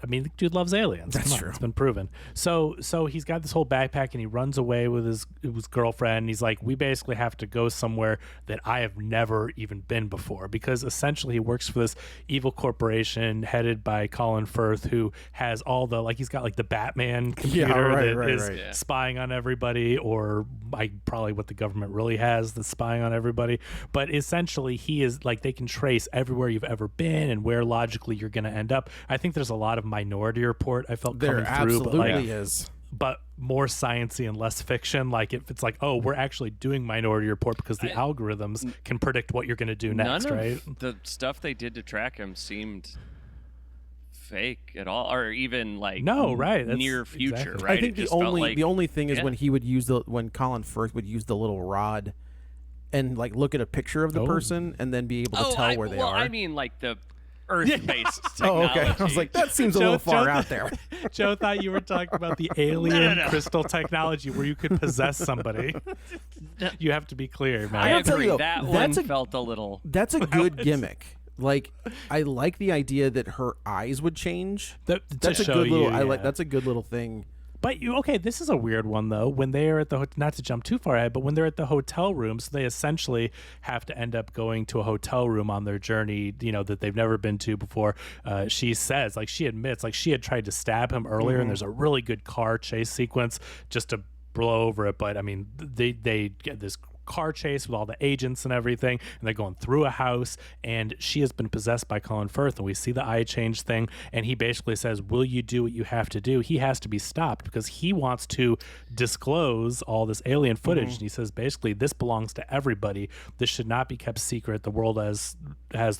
I mean, the dude loves aliens. That's Come on, true. It's been proven. So he's got this whole backpack and he runs away with his girlfriend. And he's like, we basically have to go somewhere that I have never even been before, because essentially he works for this evil corporation headed by Colin Firth, who has all the, like, he's got like the Batman computer that is spying on everybody, or probably what the government really has that's spying on everybody. But essentially he is like, they can trace everywhere you've ever been and where logically you're going to end up. I think there's a lot of Minority Report I felt There coming through, absolutely is. but more sciencey and less fiction. Like if it's like, oh, we're actually doing Minority Report because the algorithms can predict what you're going to do next, right? The stuff they did to track him seemed fake at all, or even like That's near future. exactly. Right? I think the only thing is when he would use when Colin Firth would use the little rod and like look at a picture of the person and then be able to tell where they are. I mean, like the Earth-based technology. Okay. I was like, that seems a little far out there. Joe thought you were talking about the alien crystal technology where you could possess somebody. You have to be clear, man. I I'll tell agree. you though, That that's one a- felt a little. That's a good gimmick. Like, I like the idea that her eyes would change. That's a good little. That's a good little thing. But this is a weird one though. When they are at the not to jump too far ahead, but when they're at the hotel room, so they essentially have to end up going to a hotel room on their journey, that they've never been to before. She says, like, she admits, like, she had tried to stab him earlier, and there's a really good car chase sequence just to blow over it. But I mean, they get this car chase with all the agents and everything, and they're going through a house, and she has been possessed by Colin Firth, and we see the eye change thing, and he basically says, will you do what you have to do? He has to be stopped because he wants to disclose all this alien footage, and he says basically this belongs to everybody. This should not be kept secret. The world has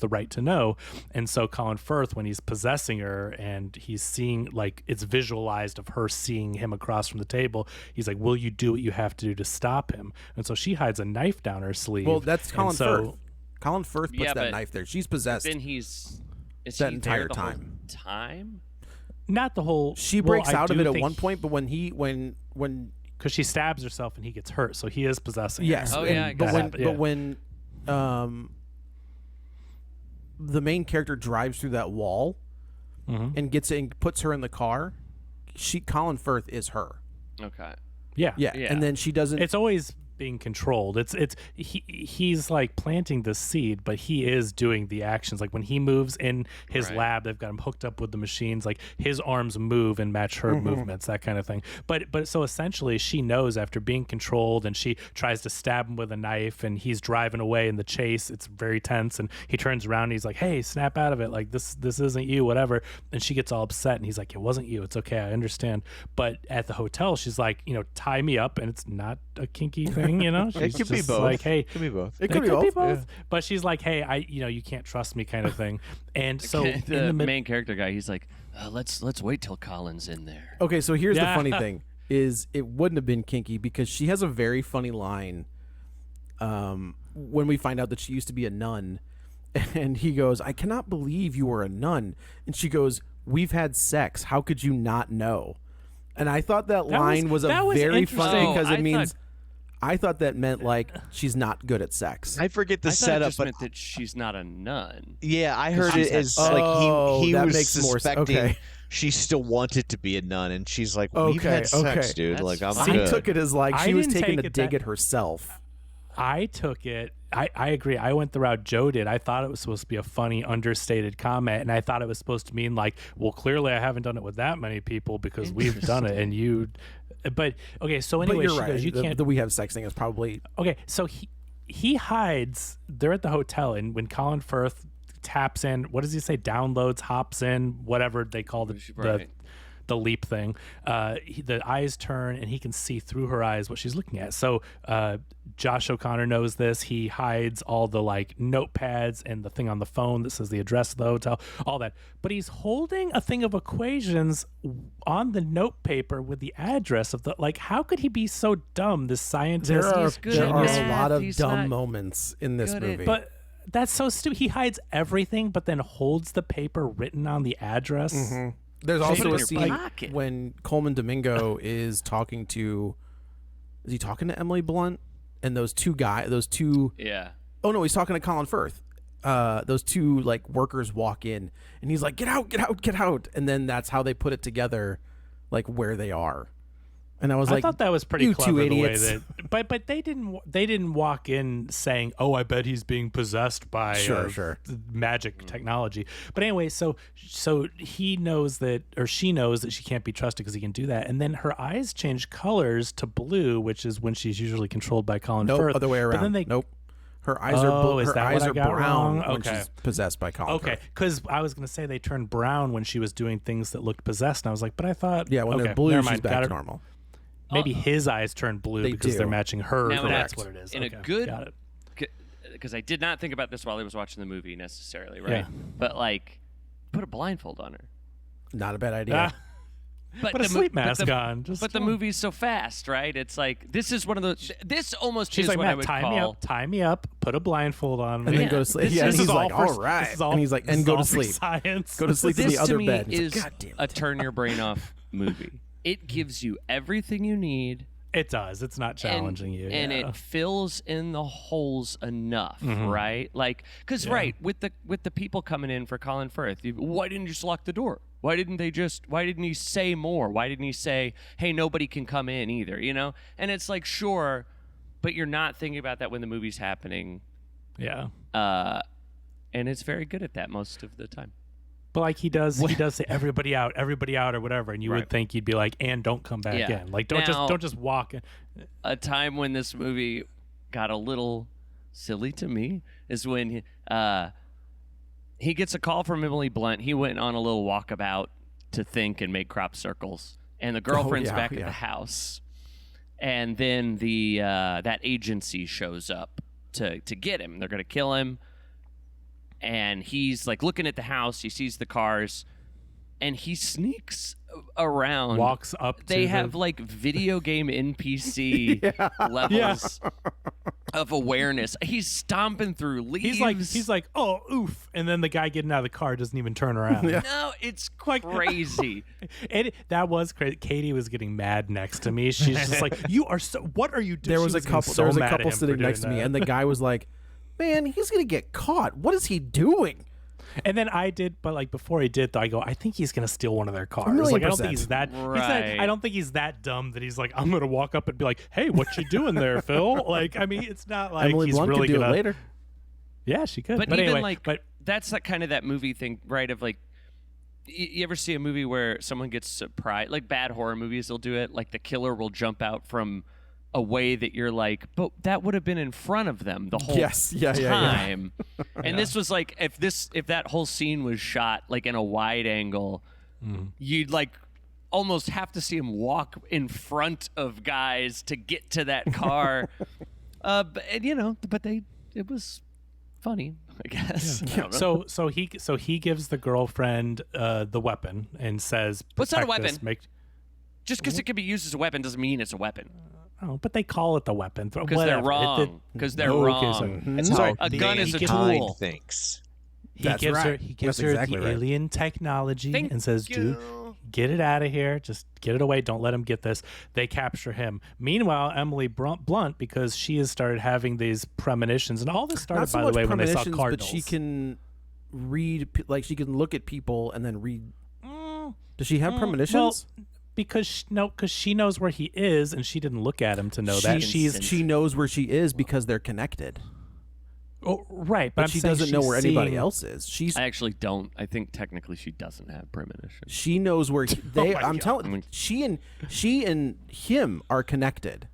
the right to know. And so Colin Firth, when he's possessing her and he's seeing, like, it's visualized of her seeing him across from the table, he's like, will you do what you have to do to stop him? And so she hides a knife down her sleeve. Well, that's Colin so, Firth. Colin Firth puts that knife there. She's possessed. Then is that he entire there the whole time. time? Not the whole. She breaks out of it at think one point, but when because she stabs herself and he gets hurt, so he is possessing yes, her. Oh, yeah, I guess but when the main character drives through that wall and gets in, puts her in the car, Colin Firth is her. Okay. Yeah. And then she doesn't. It's always being controlled. He's like planting the seed, but he is doing the actions. Like when he moves in his lab, they've got him hooked up with the machines. Like his arms move and match her movements, that kind of thing. But so essentially, she knows after being controlled, and she tries to stab him with a knife, and he's driving away in the chase. It's very tense, and he turns around and he's like, "Hey, snap out of it! Like this isn't you, whatever." And she gets all upset, and he's like, "It wasn't you. It's okay. I understand." But at the hotel, she's like, tie me up, and it's not a kinky thing. She's It could be just both. like, hey, It could be both. It could be both. Yeah. But she's like, hey, you can't trust me, kind of thing. And so the main character guy, he's like, let's wait till Colin's in there. Okay, so here's the funny thing: is it wouldn't have been kinky because she has a very funny line. When we find out that she used to be a nun, and he goes, "I cannot believe you were a nun," and she goes, "We've had sex. How could you not know?" And I thought that line was very funny because it means. I thought that meant like she's not good at sex. I forget the I thought it setup, just but meant that she's not a nun. yeah, I heard it as Oh, like he that was makes more sense. suspecting Okay. she still wanted to be a nun, and she's like, "We've had sex, okay. dude. That's Like I'm fine. I good." took it as like I she was didn't taking take a it dig that- at herself. I took it. I agree. I went the route Joe did. I thought it was supposed to be a funny, understated comment, and I thought it was supposed to mean like, well, clearly I haven't done it with that many people because we've done it, and you. But okay, so anyway, But you're she right. goes, you can't. The we have sex thing is probably Okay, so he hides. They're at the hotel, and when Colin Firth taps in, what does he say? Downloads, hops in, whatever they call the leap thing. The eyes turn, and he can see through her eyes what she's looking at. So Josh O'Connor knows this. He hides all the like notepads and the thing on the phone that says the address of the hotel, all that. But he's holding a thing of equations on the note paper with the address of the like. How could he be so dumb? This scientist. there are a math. lot of He's dumb not moments in this good at- movie. But that's so stupid. He hides everything, but then holds the paper written on the address. There's Put it also in a your scene pocket. when Coleman Domingo is talking to. Is he talking to Emily Blunt and those two? Yeah. Oh no, he's talking to Colin Firth. those two like workers walk in, and he's like, "Get out, get out, get out!" And then that's how they put it together, like where they are. And I was like, I thought that was pretty "You clever two the way idiots." that, but they didn't walk in saying, "Oh, I bet he's being possessed by Sure. magic technology." But anyway, so he knows that, or she knows that she can't be trusted because he can do that, and then her eyes change colors to blue, which is when she's usually controlled by Colin Nope, Firth. other way around. But then they, Nope. Her eyes are blue. is Her that what eyes I are got brown wrong? when Okay. she's possessed by Colin Okay, Firth. because I was going to say they turned brown when she was doing things that looked possessed, and I was like, but I thought, Yeah, when okay, they're blue, never she's mind. back Got to it. normal. Maybe his eyes turned blue They because do. they're matching her. Now, That's in a- what it is. in a Okay, good- got it. Because I did not think about this while I was watching the movie necessarily, right? Yeah. But like, put a blindfold on her. Not a bad idea. Ah, But put a the sleep but mask the- on. Just But the movie's so fast, right? It's like this is one of those. This almost She's is like, what I Matt, would tie me up, put a blindfold on me. And then Yeah. go to sleep. This Yeah, and is he's all like, for- all right. this is all- And he's like, this and is go all to for sleep. Science. Go to sleep in This the other to me bed. And he's is like, God damn a it. turn your brain off movie. It gives you everything you need. It does. It's not challenging you. And yeah. it fills in the holes enough, right? Like, because with the people coming in for Colin Firth, why didn't you just lock the door? Why didn't he say more? Why didn't he say, hey, nobody can come in either, you know? And it's like, sure, but you're not thinking about that when the movie's happening. Yeah. And it's very good at that most of the time. But like he does say everybody out or whatever, and you Right. would think he'd be like, and don't come back Yeah. in. Like Now- don't just walk in. A time when this movie got a little silly to me is when he gets a call from Emily Blunt. He went on a little walkabout to think and make crop circles, and the girlfriend's back at the house. And then the that agency shows up to get him. They're gonna kill him, and he's like looking at the house. He sees the cars, and he sneaks around. Walks up to They the- have like video game NPC levels of awareness. He's stomping through leaves. He's like, oh, oof. And then the guy getting out of the car doesn't even turn around. No, it's crazy. That was crazy. Katie was getting mad next to me. She's just like, you are so, what are you doing? There was She a getting couple. so There was a mad at couple him for sitting doing next to me, that. and the guy was like, "Man, he's gonna get caught. What is he doing?" And then I did, but like before he did, though, I go, I think he's gonna steal one of their cars. million Like I don't think he's percent. that. I don't think he's that dumb that he's like, I'm gonna walk up and be like, hey, what you doing there, Phil? Like, I mean, it's not like Emily he's Blunt really could do gonna. it later. Yeah, she could. But But even anyway, like but that's that kind of that movie thing, right? Of like, you ever see a movie where someone gets surprised? Like bad horror movies, they'll do it. Like the killer will jump out from a way that you're like, but that would have been in front of them the whole Yes. Yeah. time. And this was like, if that whole scene was shot like in a wide angle, you'd like almost have to see him walk in front of guys to get to that car. But it was funny, I guess. I don't know. so he gives the girlfriend the weapon and says, What's not a "Protect this, weapon? make-" Just because it can be used as a weapon doesn't mean it's a weapon. Oh, but they call it the weapon. Because they're wrong. Because they're Oh, okay, wrong. so- That's Sorry, how a gun is a mankind tool. thinks. He That's gives her right. he gives That's her exactly the right. alien technology Thank and says, you. "Dude, get it out of here. Just get it away. Don't let him get this." They capture him. Meanwhile, Emily Blunt, because she has started having these premonitions, and all this started, Not so by much the way, when they saw premonitions, Cardinals. but she can read. Like she can look at people and then read. Does she have premonitions? Well, because she knows where he is, and she didn't look at him to know that. She knows where she is because they're connected. Oh, right, But I'm she saying doesn't know she's where anybody seeing- else is. I actually don't. I think technically she doesn't have premonition. She knows where they. my I'm God. telling. She and him are connected.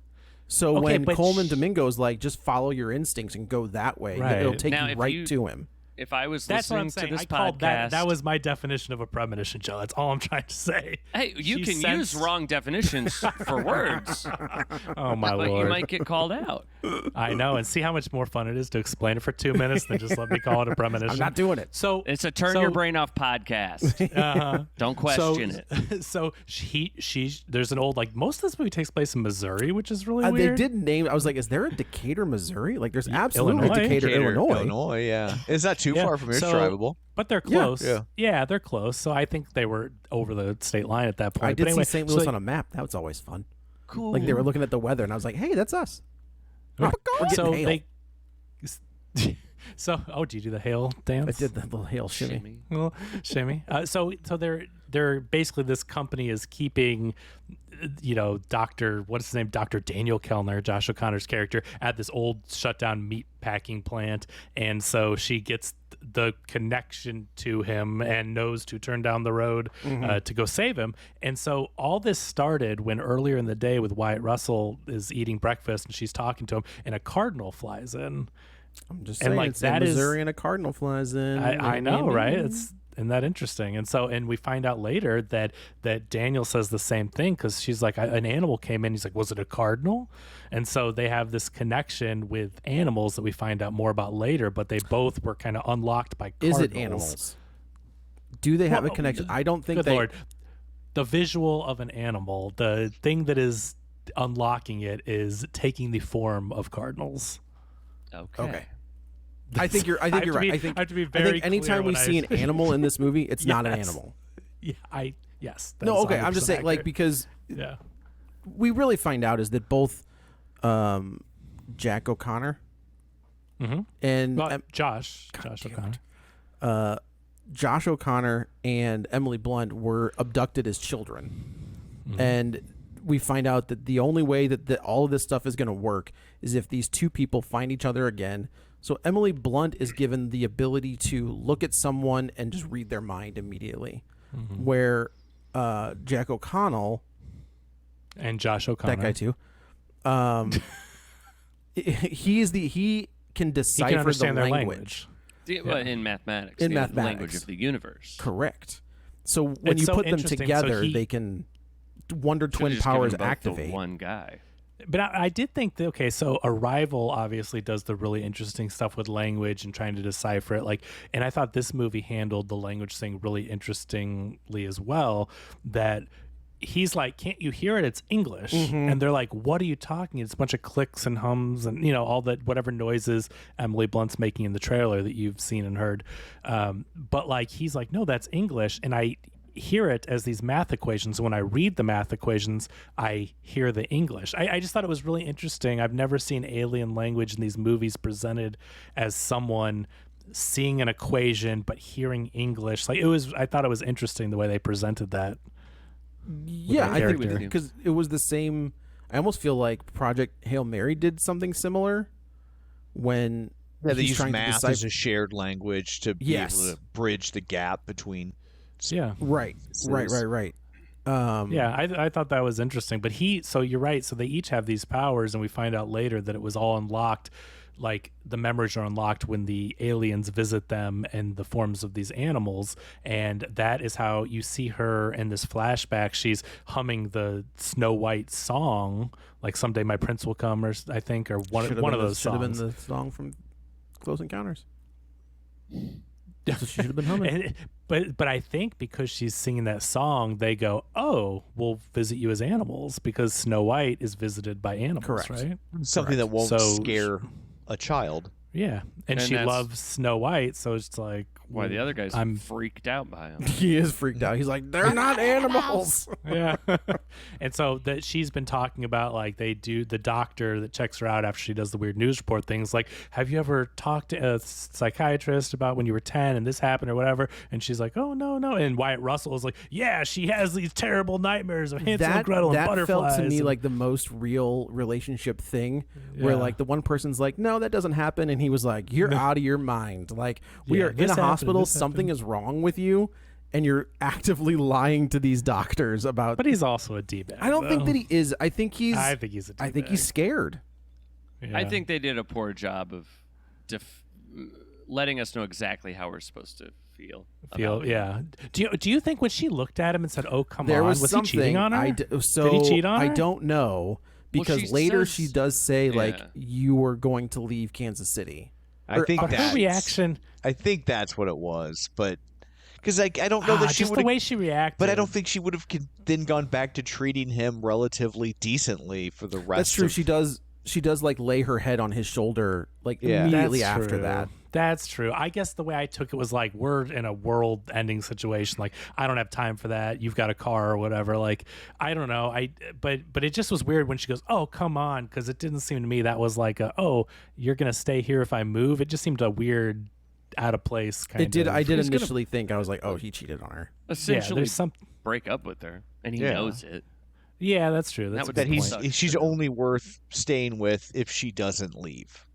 So Okay, when but Coleman Domingo's like, just follow your instincts and go that way, Right. it'll take Now, you if right you- to him. If I was That's what listening I'm to saying. this I called podcast, that was my definition of a premonition, Joe. That's all I'm trying to say. hey, you She can sensed- use wrong definitions for words, Oh my but lord! you might get called out. I know, and see how much more fun it is to explain it for 2 minutes than just let me call it a premonition. I'm not doing it. So It's a turn so- your brain off podcast. Don't question it. So there's an old, like, most of this movie takes place in Missouri, which is really They weird. did name. I was like, is there a Decatur, Missouri? Like, there's absolutely Illinois. Decatur, Illinois. Illinois, yeah. It's not too Yeah, far from here. It's so- drivable. But they're close. Yeah. They're close. So I think they were over the state line at that point. I did but anyway, see St. so Louis they- on a map. That was always fun. Cool. Like they were looking at the weather, and I was like, "Hey, that's us." We're getting so hail. they So, do you do the hail dance? I did the little hail shimmy. Well, shimmy. So they're basically, this company is keeping, what's his name, Dr. Daniel Kellner, Josh O'Connor's character, at this old shutdown meat packing plant, and so she gets the connection to him and knows to turn down the road to go save him. And so all this started when earlier in the day, with Wyatt Russell is eating breakfast and she's talking to him, and a cardinal flies in. I'm just And, saying, like, it's that in is- Missouri and a cardinal flies in. I know, right? Isn't that interesting? And we find out later that Daniel says the same thing, because she's like, an animal came in. He's like, was it a cardinal? And so they have this connection with animals that we find out more about later, but they both were kind of unlocked by cardinals. Is it animals? Do they have a connection? I don't think Good they. Lord. The visual of an animal, the thing that is unlocking it, is taking the form of cardinals. Okay. I think you're right. I think have to be very anytime clear we when I see an say- animal in this movie, it's not an Yes. animal. Yeah, yes. that No, is okay. I'm just 100% saying, like, accurate. because Yeah. we really find out is that both Jack O'Connor and Well, Josh O'Connor. Josh O'Connor and Emily Blunt were abducted as children. And we find out that the only way that all of this stuff is going to work is if these two people find each other again. So Emily Blunt is given the ability to look at someone and just read their mind immediately, where Jack O'Connell, And Josh O'Connor. that guy too, he can decipher He can understand the their language. Well, in mathematics, In the mathematics. language of the universe. Correct. So when It's you so put them interesting. So together, he- they can Wonder Should've Twin just given powers both to activate. one guy. But I did think that, okay, so Arrival obviously does the really interesting stuff with language and trying to decipher it. And I thought this movie handled the language thing really interestingly as well, that he's like, can't you hear it? It's English. And they're like, what are you talking? It's a bunch of clicks and hums and, all that, whatever noises Emily Blunt's making in the trailer that you've seen and heard. But he's like, no, that's English. And I hear it as these math equations. When I read the math equations, I hear the English. I just thought it was really interesting. I've never seen alien language in these movies presented as someone seeing an equation but hearing English. I thought it was interesting the way they presented that. Yeah, that I think character. because it was the same. I almost feel like Project Hail Mary did something similar when Yeah, they he's use trying to math decipher. as a shared language to be Yes. able to bridge the gap between. Yeah. Right. Yeah, I thought that was interesting. But so you're right. So they each have these powers, and we find out later that it was all unlocked. Like, the memories are unlocked when the aliens visit them in the forms of these animals. And that is how you see her in this flashback. She's humming the Snow White song, like Someday My Prince Will Come, or I think, or one of those should have been songs. the song from Close Encounters. That's what she should have been humming. But I think because she's singing that song, they go, oh, we'll visit you as animals, because Snow White is visited by animals, Correct. right? Something that won't So- scare a child. Yeah, and she that's- loves Snow White, so it's like, Why the other guy's I'm freaked out by him. He is freaked out. He's like, they're not animals. yeah. And so that she's been talking about, like, they do, the doctor that checks her out after she does the weird news report things, like, have you ever talked to a psychiatrist about when you were 10 and this happened or whatever? And she's like, oh, no. And Wyatt Russell is like, yeah, she has these terrible nightmares of Hansel and Gretel and that butterflies. felt to me and- like the most real relationship thing, where Yeah. like the one person's like, no, that doesn't happen, and he was like, you're out of your mind. Like, we Yeah, are in this a happened, hospital, this something happened. is wrong with you, and you're actively lying to these doctors about. But he's also a D-bag. I don't think though. that he is. I think he's. I think he's a D-bag. I think he's scared. Yeah. I think they did a poor job of letting us know exactly how we're supposed to feel. about him. Yeah. Do you think when she looked at him and said, "Oh, come There on," was he something. cheating on her? So Did he cheat on her? I don't know, because she later says- she does say like, Yeah. you were going to leave Kansas City. I think But her that's reaction, I think that's what it was, but because I don't know that she just would the have. way she reacted. But I don't think she would have then gone back to treating him relatively decently for the rest. That's true. Of, She does. she does like lay her head on his shoulder like Yeah. immediately That's after true. that. That's true. I guess the way I took it was like, we're in a world-ending situation. Like, I don't have time for that. You've got a car or whatever. Like, I don't know. But it just was weird when she goes, "Oh, come on," because it didn't seem to me that was like, "Oh, you're gonna stay here if I move." It just seemed a weird, out of place kind It did. of. I did He's gonna- initially think I was like, "Oh, he cheated on her." Essentially, there's some. break up with her, and he Yeah. knows it. Yeah, that's true. That's would a That good he's- point. she's only worth staying with if she doesn't leave.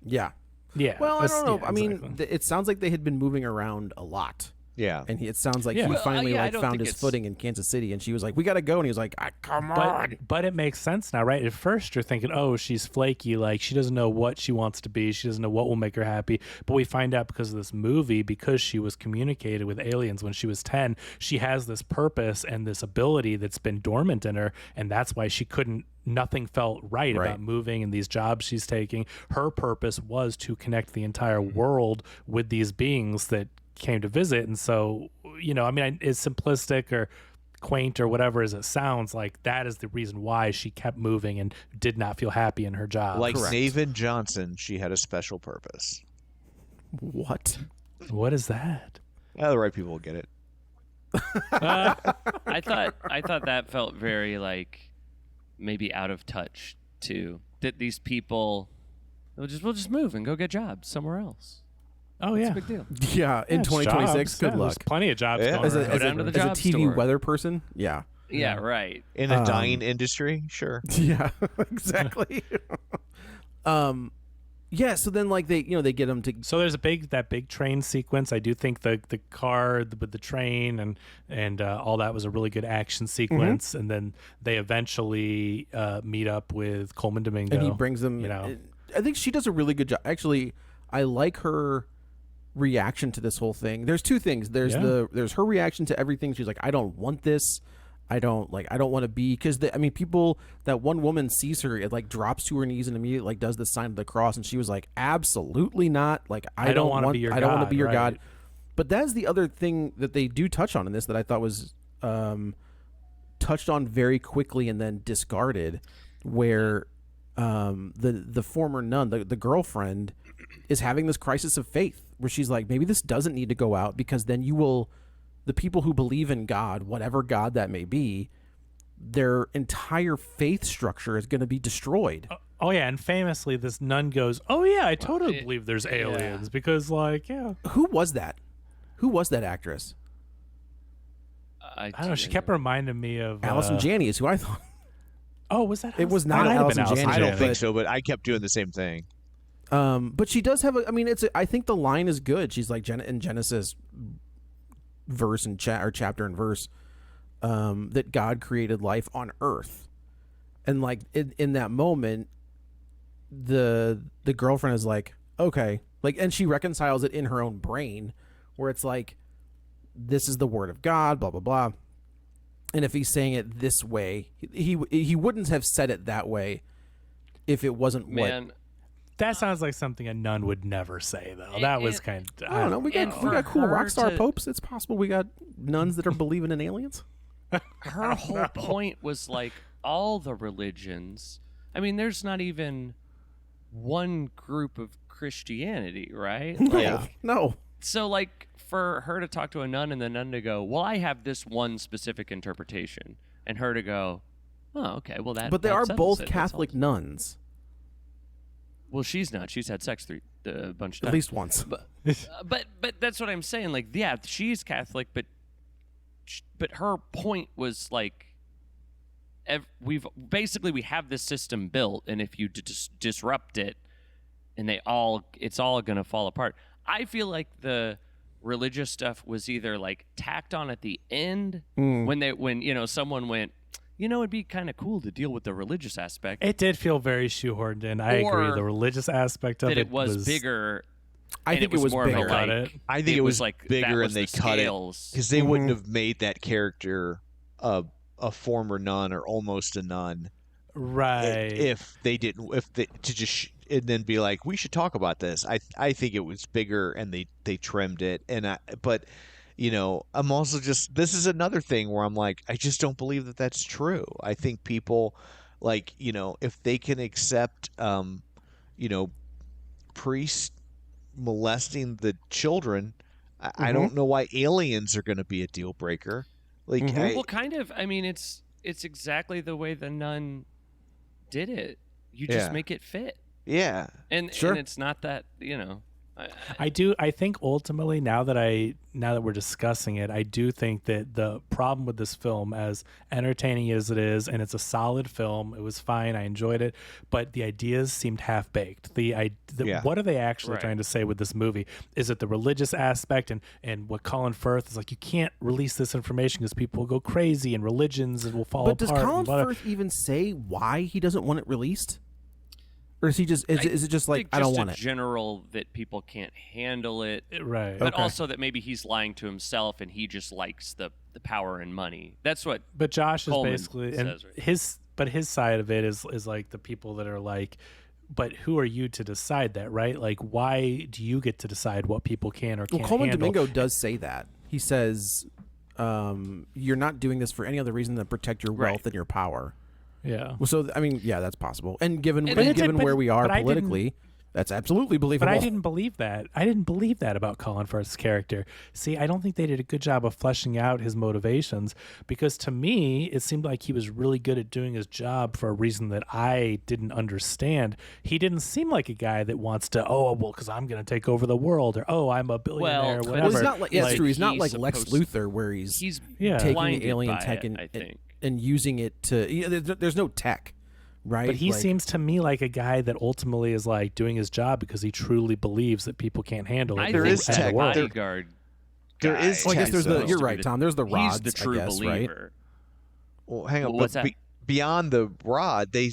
Yeah. Yeah. Well, I that's- don't know. yeah, I mean, exactly. it sounds like they had been moving around a lot. Yeah. And it sounds like Yeah. he Well, finally yeah, I like don't found think his it's- footing in Kansas City, and she was like, "We gotta go," and he was like, "Come on." But it makes sense now, right? At first, you're thinking, "Oh, she's flaky. Like she doesn't know what she wants to be. She doesn't know what will make her happy." But we find out because of this movie, because she was communicated with aliens when she was 10, she has this purpose and this ability that's been dormant in her, and that's why she couldn't. Nothing felt right about moving and these jobs she's taking. Her purpose was to connect the entire world with these beings that came to visit, and so I mean, it's simplistic or quaint or whatever as it sounds, like that is the reason why she kept moving and did not feel happy in her job. Like Correct. Naven Johnson, she had a special purpose. What? What is that? The right people will get it. I thought that felt very like maybe out of touch too. That these people we'll just move and go get jobs somewhere else. Oh It's yeah, a big deal. Yeah, in Yeah, it's 2026. jobs. Good Yeah, there's luck. plenty of jobs Yeah. going As a, around. Go as, down a, to the as a job TV store. weather person, yeah. Yeah, right. In a dying industry, sure. Yeah, exactly. Yeah. So then, like they get him to. So there's that big train sequence. I do think the car with the train and all that was a really good action sequence. And then they eventually meet up with Coleman Domingo, And he brings them. I think she does a really good job. Actually, I like her reaction to this whole thing. There's two things. There's there's her reaction to everything. She's like, I don't want this. I don't want to be, because people, that one woman sees her, it like drops to her knees and immediately like does the sign of the cross, and she was like, absolutely not. Like I don't want to be your I God. don't want to be your God. But that's the other thing that they do touch on in this that I thought was touched on very quickly and then discarded, where the former nun, the girlfriend, is having this crisis of faith where she's like, maybe this doesn't need to go out, because then the people who believe in God, whatever God that may be, their entire faith structure is going to be destroyed. Oh yeah, and famously this nun goes, "Oh yeah, I totally believe there's aliens because like Who was that? Who was that actress? I don't know." She kept reminding me of Allison Janney is who I thought. Oh, was that? It was Allison? not Might have been Allison Janney. I don't but- think so, but I kept doing the same thing. But she does have I think the line is good. She's like in Genesis verse and chapter and verse, that God created life on earth. And like in that moment, the girlfriend is like, okay, like, and she reconciles it in her own brain, where it's like, this is the word of God, blah blah blah. And if he's saying it this way, he wouldn't have said it that way if it wasn't Man, That sounds like something a nun would never say, though. That was kind of. I don't know. We And got for cool her rock star to- popes. It's possible we got nuns that are believing in aliens. her whole point was like all the religions. I mean, there's not even one group of Christianity, right? Like, No. so like for her to talk to a nun and the nun to go, well, I have this one specific interpretation, and her to go, oh, okay, well that. But they that are settles both it. That's Catholic all. nuns, Well, she's not. She's had sex a bunch of times. at least once. But that's what I'm saying. Like, yeah, she's Catholic, but her point was like, we have this system built, and if you disrupt it, and it's all gonna fall apart. I feel like the religious stuff was either like tacked on at the end when someone went, it'd be kind of cool to deal with the religious aspect. It did feel very shoehorned in. I agree. Or The religious aspect of that it was was bigger. I and think it was more of a, bigger. Got like, it. I think it was like that bigger was and they the cut it scales. because they wouldn't have made that character a former nun or almost a nun Right. if they and then be like, we should talk about this. I think it was bigger and they trimmed it, but I'm also this is another thing where I'm like, I just don't believe that that's true. I think people like, if they can accept, priests molesting the children, I don't know why aliens are going to be a deal breaker. Like, Well, kind of. I mean, it's exactly the way the nun did it. You just Yeah. make it fit, yeah, and Sure. and it's not that I think ultimately, now that we're discussing it, I do think that the problem with this film, as entertaining as it is, and it's a solid film, it was fine, I enjoyed it, but the ideas seemed half baked. Yeah. What are they actually Right. trying to say with this movie? Is it the religious aspect, and what Colin Firth is like? You can't release this information because people will go crazy and religions will fall But does apart. Colin and blah, blah. Firth even say why he doesn't want it released? Or is he just is it just like think I don't just want a it? general that people can't handle it, Right? but Okay. also that maybe he's lying to himself and he just likes the power and money. That's what. But Josh is Coleman basically, and says, right? his side of it is like the people that are like, but who are you to decide that, right? Like, why do you get to decide what people can or can't Well, Coleman handle? Domingo does say that. He says, "You're not doing this for any other reason than protect your Right. wealth and your power." Yeah. Well, so I mean, yeah, that's possible. And given And it's- given but- where we are but I didn't- politically, that's absolutely believable. But I didn't believe that. I didn't believe that about Colin Firth's character. See, I don't think they did a good job of fleshing out his motivations, because to me, it seemed like he was really good at doing his job for a reason that I didn't understand. He didn't seem like a guy that wants to, because I'm going to take over the world, or, I'm a billionaire, but- Well, whatever. he's not like that's true. He's not he's like Lex supposed- Luthor, where he's He's Yeah. taking blinded the alien by tech it, and, I think. and using it to. There's no tech, right? But he Like- seems to me like a guy that ultimately is like doing his job because he truly believes that people can't handle it. I and There think will is end that the tech. world. bodyguard. There guy is Well, I guess tech, there's though. the. You're right, Tom. There's the rods. He's the true I guess, believer. right? Well, hang on. What's but that? beyond the rod, they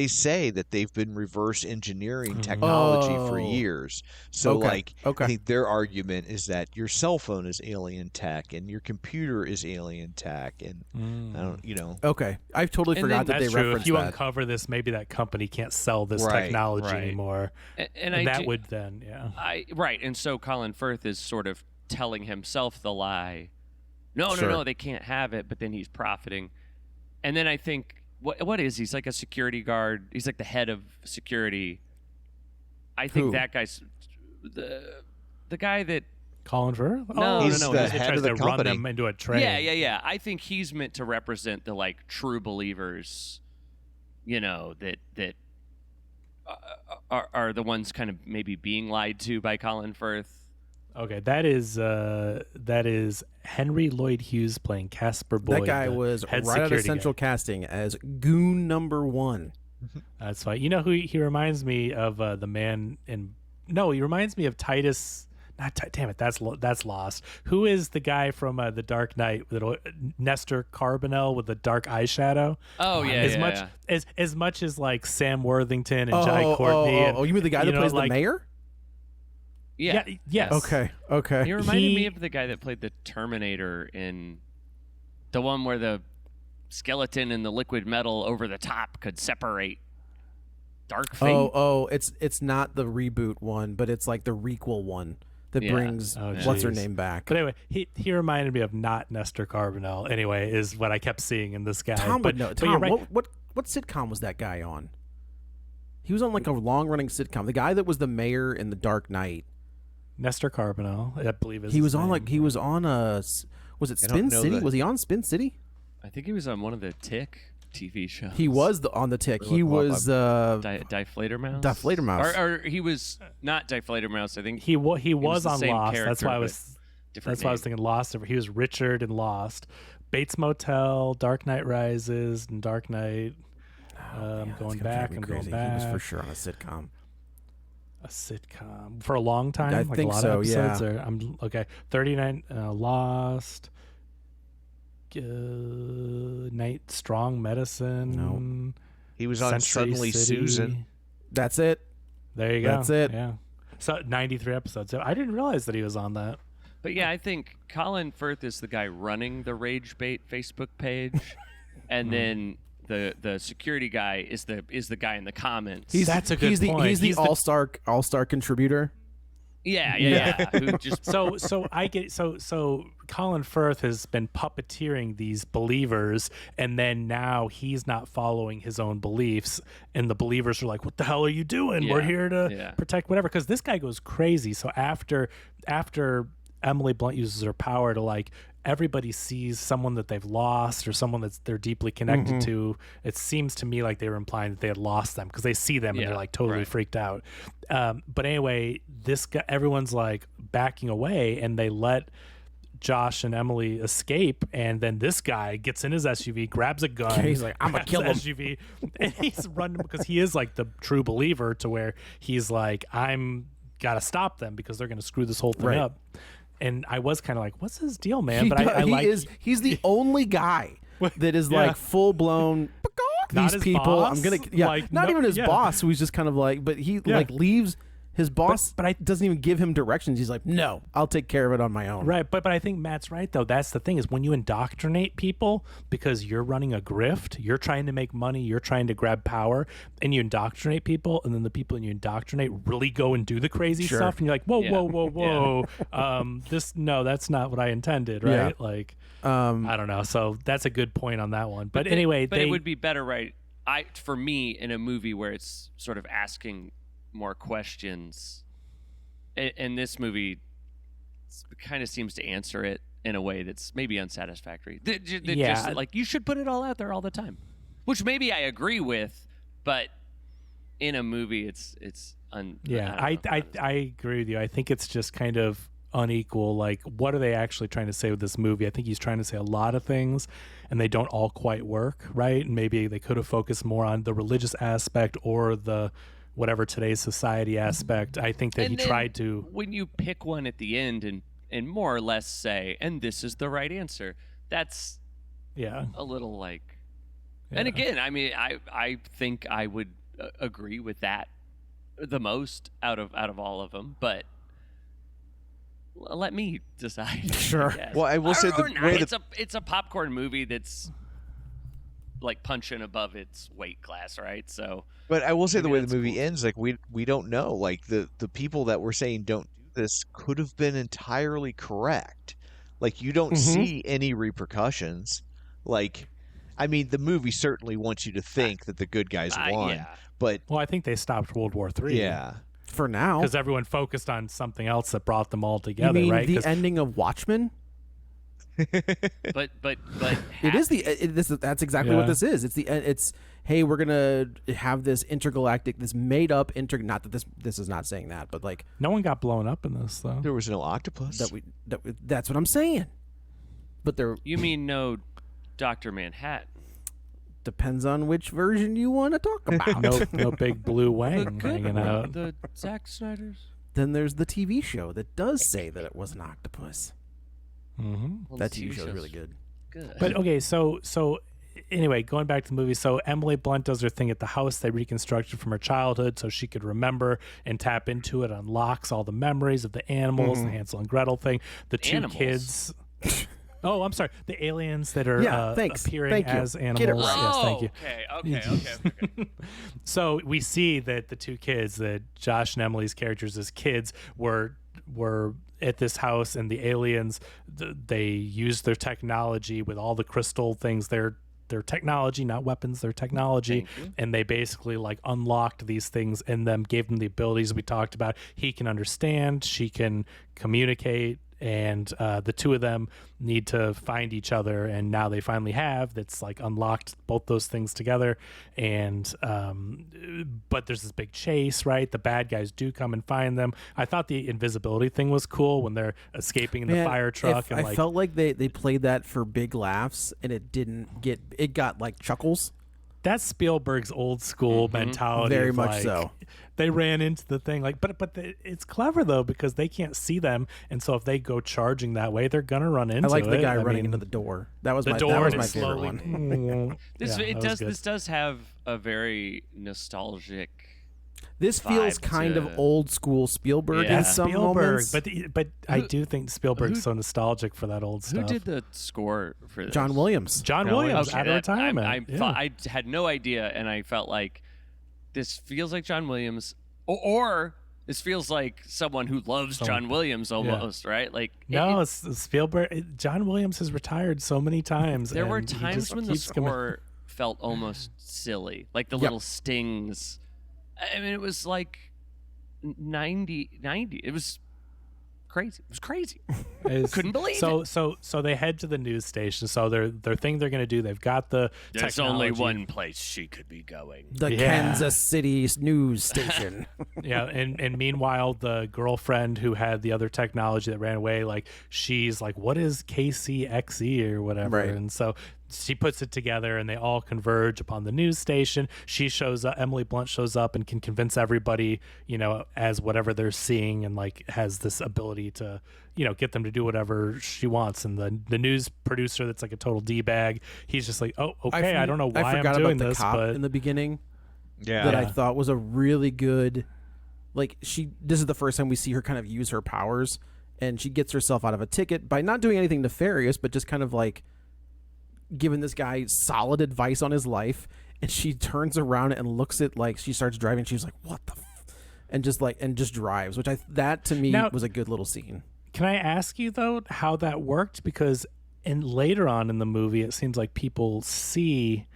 say that they've been reverse engineering technology for Oh. years. So, Okay, okay. I think their argument is that your cell phone is alien tech and your computer is alien tech, and I don't, Okay, I totally And forgot then- that they That's true. If referenced you that. uncover this, maybe that company can't sell this Right, technology right. anymore. And And I that do- would then, yeah. Right, and so Colin Firth is sort of telling himself the lie. No, Sure. no, they can't have it, but then he's profiting. And then I think what is he's like a security guard. He's like the head of security. I think Who? that guy's the guy that Colin Firth? No, He's no, the he's head tries of the to run company. them into a train. Yeah. I think he's meant to represent the like true believers, that are the ones kind of maybe being lied to by Colin Firth. Okay, that is Henry Lloyd Hughes playing Casper Boyd. That guy the was head right out of security Central guy. Casting as Goon number 1. That's fine. You know who he reminds me of? The man in. No, he reminds me of Titus. Damn it, that's Lost. Who is the guy from The Dark Knight? Nestor Carbonell with the dark eyeshadow. Oh yeah, as much as like Sam Worthington and Jai Courtney. Oh, you mean the guy that plays like, the mayor? yeah. Yes. Okay. He reminded me of the guy that played the Terminator in the one where the skeleton and the liquid metal over the top could separate. Dark Fate. It's not the reboot one, but it's like the requel one that Yeah. brings Oh, what's her jeez. name back. But anyway, he reminded me of not Nestor Carbonell. Anyway, is what I kept seeing in this guy. Tom but, would know. but Tom, you're right. what sitcom was that guy on? He was on like a long-running sitcom. The guy that was the mayor in The Dark Knight. Nestor Carbonell, I believe is He his was on name. like he was on was it I don't Spin know City? that. Was he on Spin City? I think he was on one of the Tick TV shows. He was on the Tick. He Look him up. was Deflator Mouse. Deflator Mouse. Or he was not Deflator Mouse. I think he was the on same Lost. That's character, why I but was different that's why I was name. thinking Lost. He was Richard in Lost, Bates Motel, Dark Knight Rises, and Dark Knight. I'm That's going gonna drive back me and crazy. going He was back. for sure on a sitcom. A sitcom for a long time. I like think a lot so, of episodes. yeah. Or I'm okay. 39 Lost. Night Strong Medicine. He was on Century Suddenly City. Susan. That's it. There you go. That's it. Yeah. So 93 episodes. So I didn't realize that he was on that. But yeah, I think Colin Firth is the guy running the Rage Bait Facebook page, and then the security guy is the guy in the comments. That's a good he's point. He's the He's the- all-star contributor. Yeah. Who just So I get so Colin Firth has been puppeteering these believers, and then now he's not following his own beliefs, and the believers are like, "What the hell are you doing? We're here to protect whatever." Because this guy goes crazy. So after Emily Blunt uses her power to like everybody sees someone that they've lost or someone that they're deeply connected to. It seems to me like they were implying that they had lost them because they see them and they're like totally freaked out. But anyway, this guy, everyone's like backing away, and they let Josh and Emily escape, and then this guy gets in his SUV, grabs a gun. He's like, I'm gonna kill him. SUV, and he's running because he is like the true believer, to where he's like, I'm gotta stop them because they're gonna screw this whole thing up. And I was kind of like, what's his deal, man? He's the only guy that is like full blown. These people, boss? I'm gonna not even his boss, who he's just kind of like, but he like leaves. His boss doesn't even give him directions. He's like, no, I'll take care of it on my own. Right, but I think Matt's right, though. That's the thing, is when you indoctrinate people because you're running a grift, you're trying to make money, you're trying to grab power, and you indoctrinate people, and then the people you indoctrinate really go and do the crazy stuff, and you're like, whoa. That's not what I intended, right? Yeah. Like, I don't know. So that's a good point on that one. But anyway, it would be better, right? For me, in a movie where it's sort of asking more questions, and this movie kind of seems to answer it in a way that's maybe unsatisfactory. Just like, you should put it all out there all the time, which maybe I agree with, but in a movie it's I agree with you. I think it's just kind of unequal. Like, what are they actually trying to say with this movie? I think he's trying to say a lot of things, and they don't all quite work, right? And maybe they could have focused more on the religious aspect or the whatever today's society aspect. I think that he tried to. When you pick one at the end and more or less say, and this is the right answer, that's a little like. And again, I mean, I think I would agree with that the most out of all of them, but let me decide. Sure. Well, I will say it's a popcorn movie that's like punching above its weight class, right? So, but I will say the way the movie ends, like we don't know. Like the people that were saying don't do this could have been entirely correct. Like, you don't see any repercussions. Like, I mean, the movie certainly wants you to think that the good guys won, but I think they stopped World War III. Yeah, for now, because everyone focused on something else that brought them all together. You mean right? The ending of Watchmen. but it is that's exactly what this is. It's hey, we're gonna have this intergalactic, this made up not that this is not saying that, but like, no one got blown up in this though. There was no octopus. That's what I'm saying. But you mean no Dr. Manhattan? Depends on which version you want to talk about. no big blue wang hanging out. The Zack Snyder's. Then there's the TV show that does say that it was an octopus. Well, that TV show is really good. But okay, so anyway, going back to the movie, so Emily Blunt does her thing at the house they reconstructed from her childhood so she could remember and tap into it, unlocks all the memories of the animals, the Hansel and Gretel thing, the two kids. Oh, I'm sorry. The aliens that are appearing as animals. Get it right. Yes, thank you. Okay. So we see that the two kids, that Josh and Emily's characters as kids, were at this house, and the aliens, they used their technology with all the crystal things. Their technology, not weapons, their technology, and they basically like unlocked these things in them, gave them the abilities we talked about. He can understand, she can communicate, and the two of them need to find each other, and now they finally have. That's like unlocked both those things together, and but there's this big chase, right? The bad guys do come and find them. I thought the invisibility thing was cool when they're escaping in the fire truck. I felt like they played that for big laughs, and it got like chuckles. That's Spielberg's old school mentality. Very much like, so. They ran into the thing, like, but it's clever though, because they can't see them, and so if they go charging that way, they're gonna run into it. I like the guy running into the door. That was my favorite one. This does have a very nostalgic. This feels kind of old school Spielberg in some moments. But I do think Spielberg's so nostalgic for that old stuff. Who did the score for this? John Williams. Williams, out of retirement. I had no idea, and I felt like this feels like John Williams, or This feels like someone who loves John Williams almost, right? Like no, it's Spielberg. John Williams has retired so many times. There were and he times just when the keeps coming. score felt almost silly, like the little stings. I mean, it was like 90. It was crazy. It was crazy. Couldn't believe it. So they head to the news station. So their thing they're going to do. They've got the There's technology. only one place she could be going. The Kansas City news station. Yeah, and meanwhile, the girlfriend who had the other technology that ran away, like she's like, "What is KCXE or whatever?" Right. And so she puts it together, and they all converge upon the news station. She shows up. Emily Blunt shows up and can convince everybody, as whatever they're seeing, and like has this ability to, get them to do whatever she wants. And the news producer, that's like a total d-bag. He's just like, "Oh, okay, I don't know why I'm doing about this, the cop but in the beginning." Yeah. That I thought was a really good, like this is the first time we see her kind of use her powers, and she gets herself out of a ticket by not doing anything nefarious, but just kind of like giving this guy solid advice on his life. And she turns around and looks at, like, she starts driving. She's like, "What the?" And just drives, which that to me was a good little scene. Can I ask you though how that worked? Because later on in the movie, it seems like people see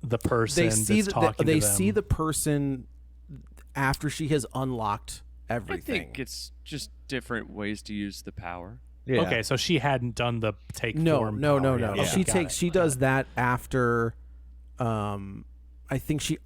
the person that's talking to them. They see the person after she has unlocked everything. I think it's just different ways to use the power. Yeah. Okay, so she hadn't done the take No. form. power yet. Yeah. She does that after. I think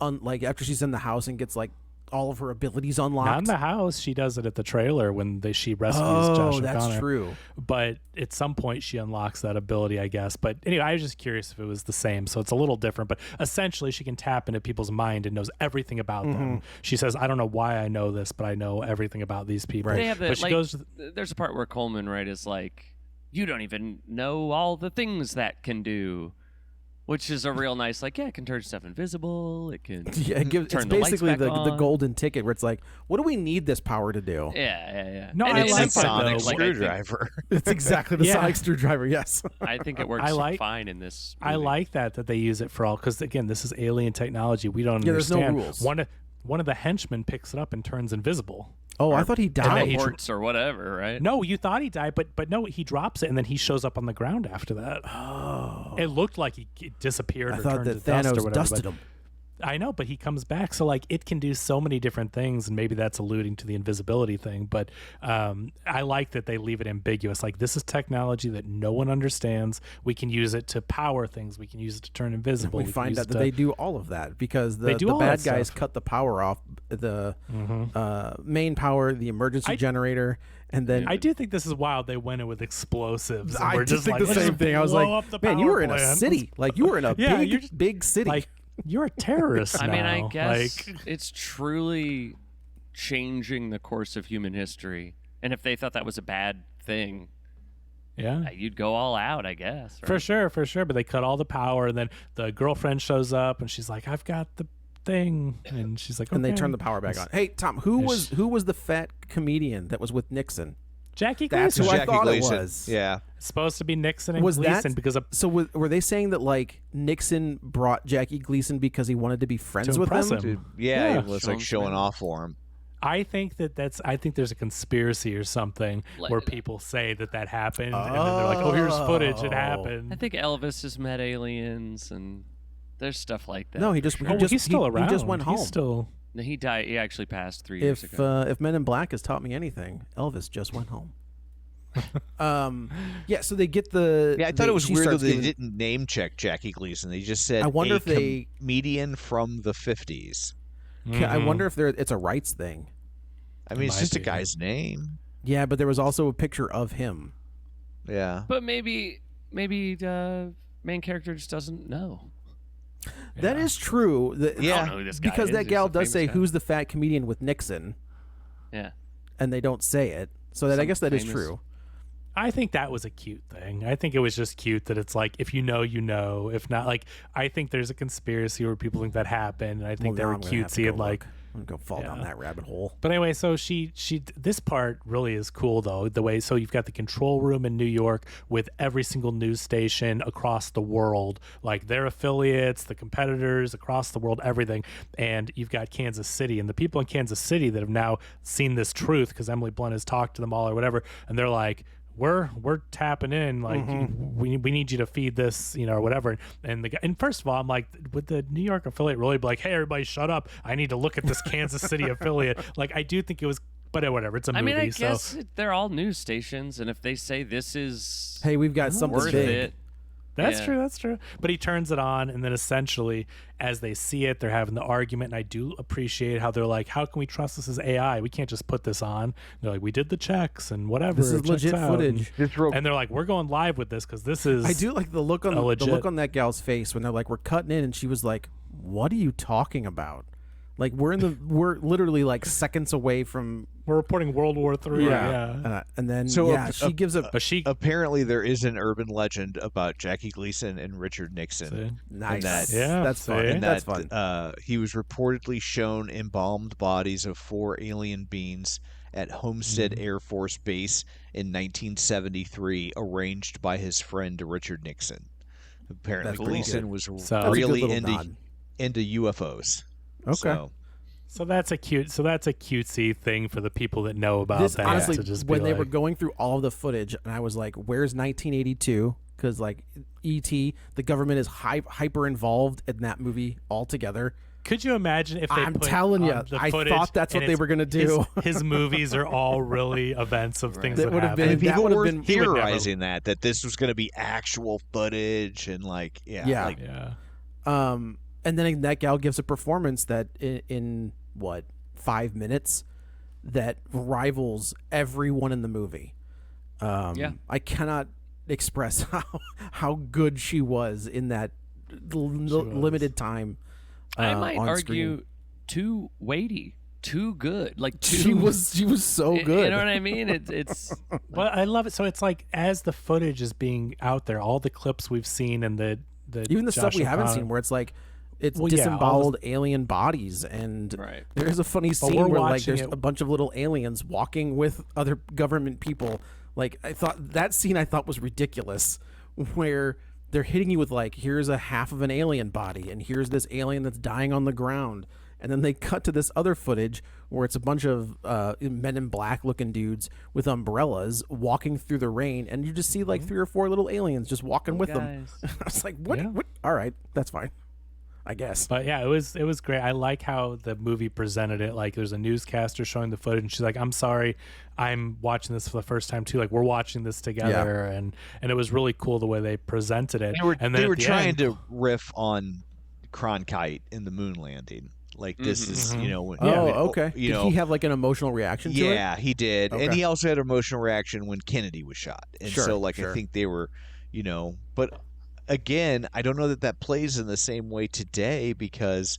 after she's in the house and gets like all of her abilities unlocked. Not in the house. She does it at the trailer when she rescues Josh O'Connor. That's true. But at some point she unlocks that ability, I guess. But anyway, I was just curious if it was the same. So it's a little different. But essentially she can tap into people's mind and knows everything about them. She says, "I don't know why I know this, but I know everything about these people." They have But she goes. there's a part where Coleman, right, is like, "You don't even know all the things that can do." Which is a real nice, like, it can turn stuff invisible. It can It's basically the golden ticket where it's like, what do we need this power to do? Yeah. No, and I it's like Sonic that, though. screwdriver. It's exactly the Yeah. sonic screwdriver, yes. I think it works fine in this movie. I like that they use it for all, because again, this is alien technology. We don't there's understand. no rules. One of the henchmen picks it up and turns invisible. Oh, I thought he died. Teleports or whatever, right? No, you thought he died, but no, he drops it and then he shows up on the ground after that. Oh. It looked like he disappeared. I or thought turned that to dust or Thanos whatever, dusted but- him. I know, but he comes back. So like it can do so many different things, and maybe that's alluding to the invisibility thing. But I like that they leave it ambiguous. Like, this is technology that no one understands. We can use it to power things. We can use it to turn invisible. We can find use out it that to- they do all of that because the do all bad that guys stuff. cut the power off, the main power, the emergency generator, and then I do think this is wild. They went in with explosives. And I we're just just think like, the let's same thing. I was blow like, up the man, you power were in a plant. city. Like, you were in a Yeah, you're just- big city. Like, you're a terrorist. I mean, I now. guess Like, it's truly changing the course of human history. And if they thought that was a bad thing, yeah. you'd go all out, I guess. Right? For sure. But they cut all the power, and then the girlfriend shows up, and she's like, "I've got the thing," and she's like, and they "Okay." turn the power back on. Hey, Tom, who was the fat comedian that was with Nixon? Jackie That's Gleason. who I Jackie thought Gleason. it was. Yeah. It's supposed to be Nixon and Was Gleason that because of so? Were they saying that like Nixon brought Jackie Gleason because he wanted to be friends To with impress him? him. Dude, yeah, Yeah. he was like showing off for him. I think there's a conspiracy or something where people say that happened, and then they're like, "Oh, here's footage. It I happened." think Elvis has met aliens, and there's stuff like that. No, he for just sure. He's still around. He just went home. He's still. No, he died. He actually passed 3 years If ago. if Men in Black has taught me anything, Elvis just went home. Yeah, so they get the. Yeah, I thought it was she weird that starts they giving- didn't name check Jackie Gleason. They just said I wonder a if they- comedian from the 50s. I wonder if it's a rights thing. I mean, it's might just a be. guy's name. Yeah, but there was also a picture of him. Yeah. But maybe the main character just doesn't know. That is true. Yeah. I don't know who this guy because is. that He's gal a does famous say, guy. "Who's the fat comedian with Nixon?" Yeah. and they don't say it. So that I Some guess that is famous- true. I think that was a cute thing. I think it was just cute that it's like, if you know, you know. If not, like, I think there's a conspiracy where people think that happened. And I think Well, they now were I'm gonna have to cutesy go and like, look. I'm gonna go fall down that rabbit hole. But anyway, so she this part really is cool though. The way, so you've got the control room in New York with every single news station across the world, like their affiliates, the competitors across the world, everything. And you've got Kansas City, and the people in Kansas City that have now seen this truth because Emily Blunt has talked to them all or whatever, and they're like, we're tapping in, like we need you to feed this, or whatever. And the guy, and first of all, I'm like, would the New York affiliate really be like, hey, everybody, shut up, I need to look at this Kansas City affiliate? Like, I do think it was, but whatever, it's a movie. I mean, I so guess they're all news stations, and if they say this is Hey, we've got something worth big. it, That's yeah. true. That's true. But he turns it on, and then essentially, as they see it, they're having the argument. And I do appreciate how they're like, "How can we trust this as AI? We can't just put this on." And they're like, "We did the checks and whatever. This is it checks legit out." footage. And they're like, "We're going live with this because this is." I do like the look on a the legit- look on that gal's face when they're like, "We're cutting in," and she was like, "What are you talking about?" Like we're literally like seconds away from. We're reporting World War III. Yeah. And then So she gives a But she Apparently, there is an urban legend about Jackie Gleason and Richard Nixon. nice. that- Yeah, that's fun. see? That's that fun. he was reportedly shown embalmed bodies of 4 alien beings at Homestead Air Force Base in 1973, arranged by his friend Richard Nixon. Apparently, That's pretty Gleason good. was So- That's a good really little into nod. UFOs. Okay. So, that's a cutesy thing for the people that know about This that. honestly, to just be when they were like- going through all of the footage, and I was like, "Where's 1982?" Because like E.T., the government is hyper involved in that movie altogether. Could you imagine if they I'm put telling you, on the I footage thought that's what and they it's- were gonna do. His movies are all really events of things That that would have happened. been- and that people would have were been- he would never- theorizing that this was going to be actual footage and like Yeah. like, Yeah. And then that gal gives a performance that in what 5 minutes that rivals everyone in the movie. Yeah. I cannot express how good she was in that limited time. I might on argue screen. too weighty, too good. Like too, she was so good. You know what I mean? It's Well, I love it. So it's like as the footage is being out there, all the clips we've seen and the Even the stuff Josh we haven't O'Connor- seen, where it's like it's Well, yeah, all disemboweled alien bodies, and Right. there's a funny we're scene where like watching there's it- a bunch of little aliens walking with other government people. Like I thought that scene was ridiculous, where they're hitting you with like, here's a half of an alien body, and here's this alien that's dying on the ground. And then they cut to this other footage where it's a bunch of men in black looking dudes with umbrellas walking through the rain, and you just see like 3 or 4 little aliens just walking with them. guys. I was like, what? Yeah. What? All right, that's fine, I guess. But yeah, it was great. I like how the movie presented it. Like there's a newscaster showing the footage, and she's like, "I'm sorry, I'm watching this for the first time too. Like we're watching this together," and it was really cool the way they presented it. And then they were at the trying end- to riff on Cronkite in the moon landing. Like this is when, Oh, when, okay. You Did know, he have like an emotional reaction to it? yeah, he did, and Okay. he also had an emotional reaction when Kennedy was shot. And Sure, so, like, sure. I think they were, but again, I don't know that plays in the same way today because,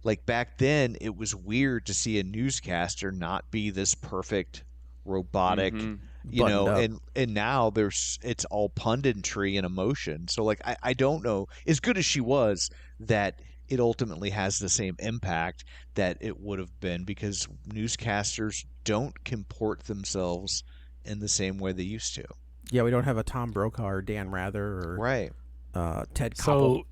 like, back then it was weird to see a newscaster not be this perfect robotic. Buttoned up. And now it's all punditry and emotion. So like I don't know, as good as she was, that it ultimately has the same impact that it would have been because newscasters don't comport themselves in the same way they used to. Yeah, we don't have a Tom Brokaw or Dan Rather or Right. Ted Koppel. So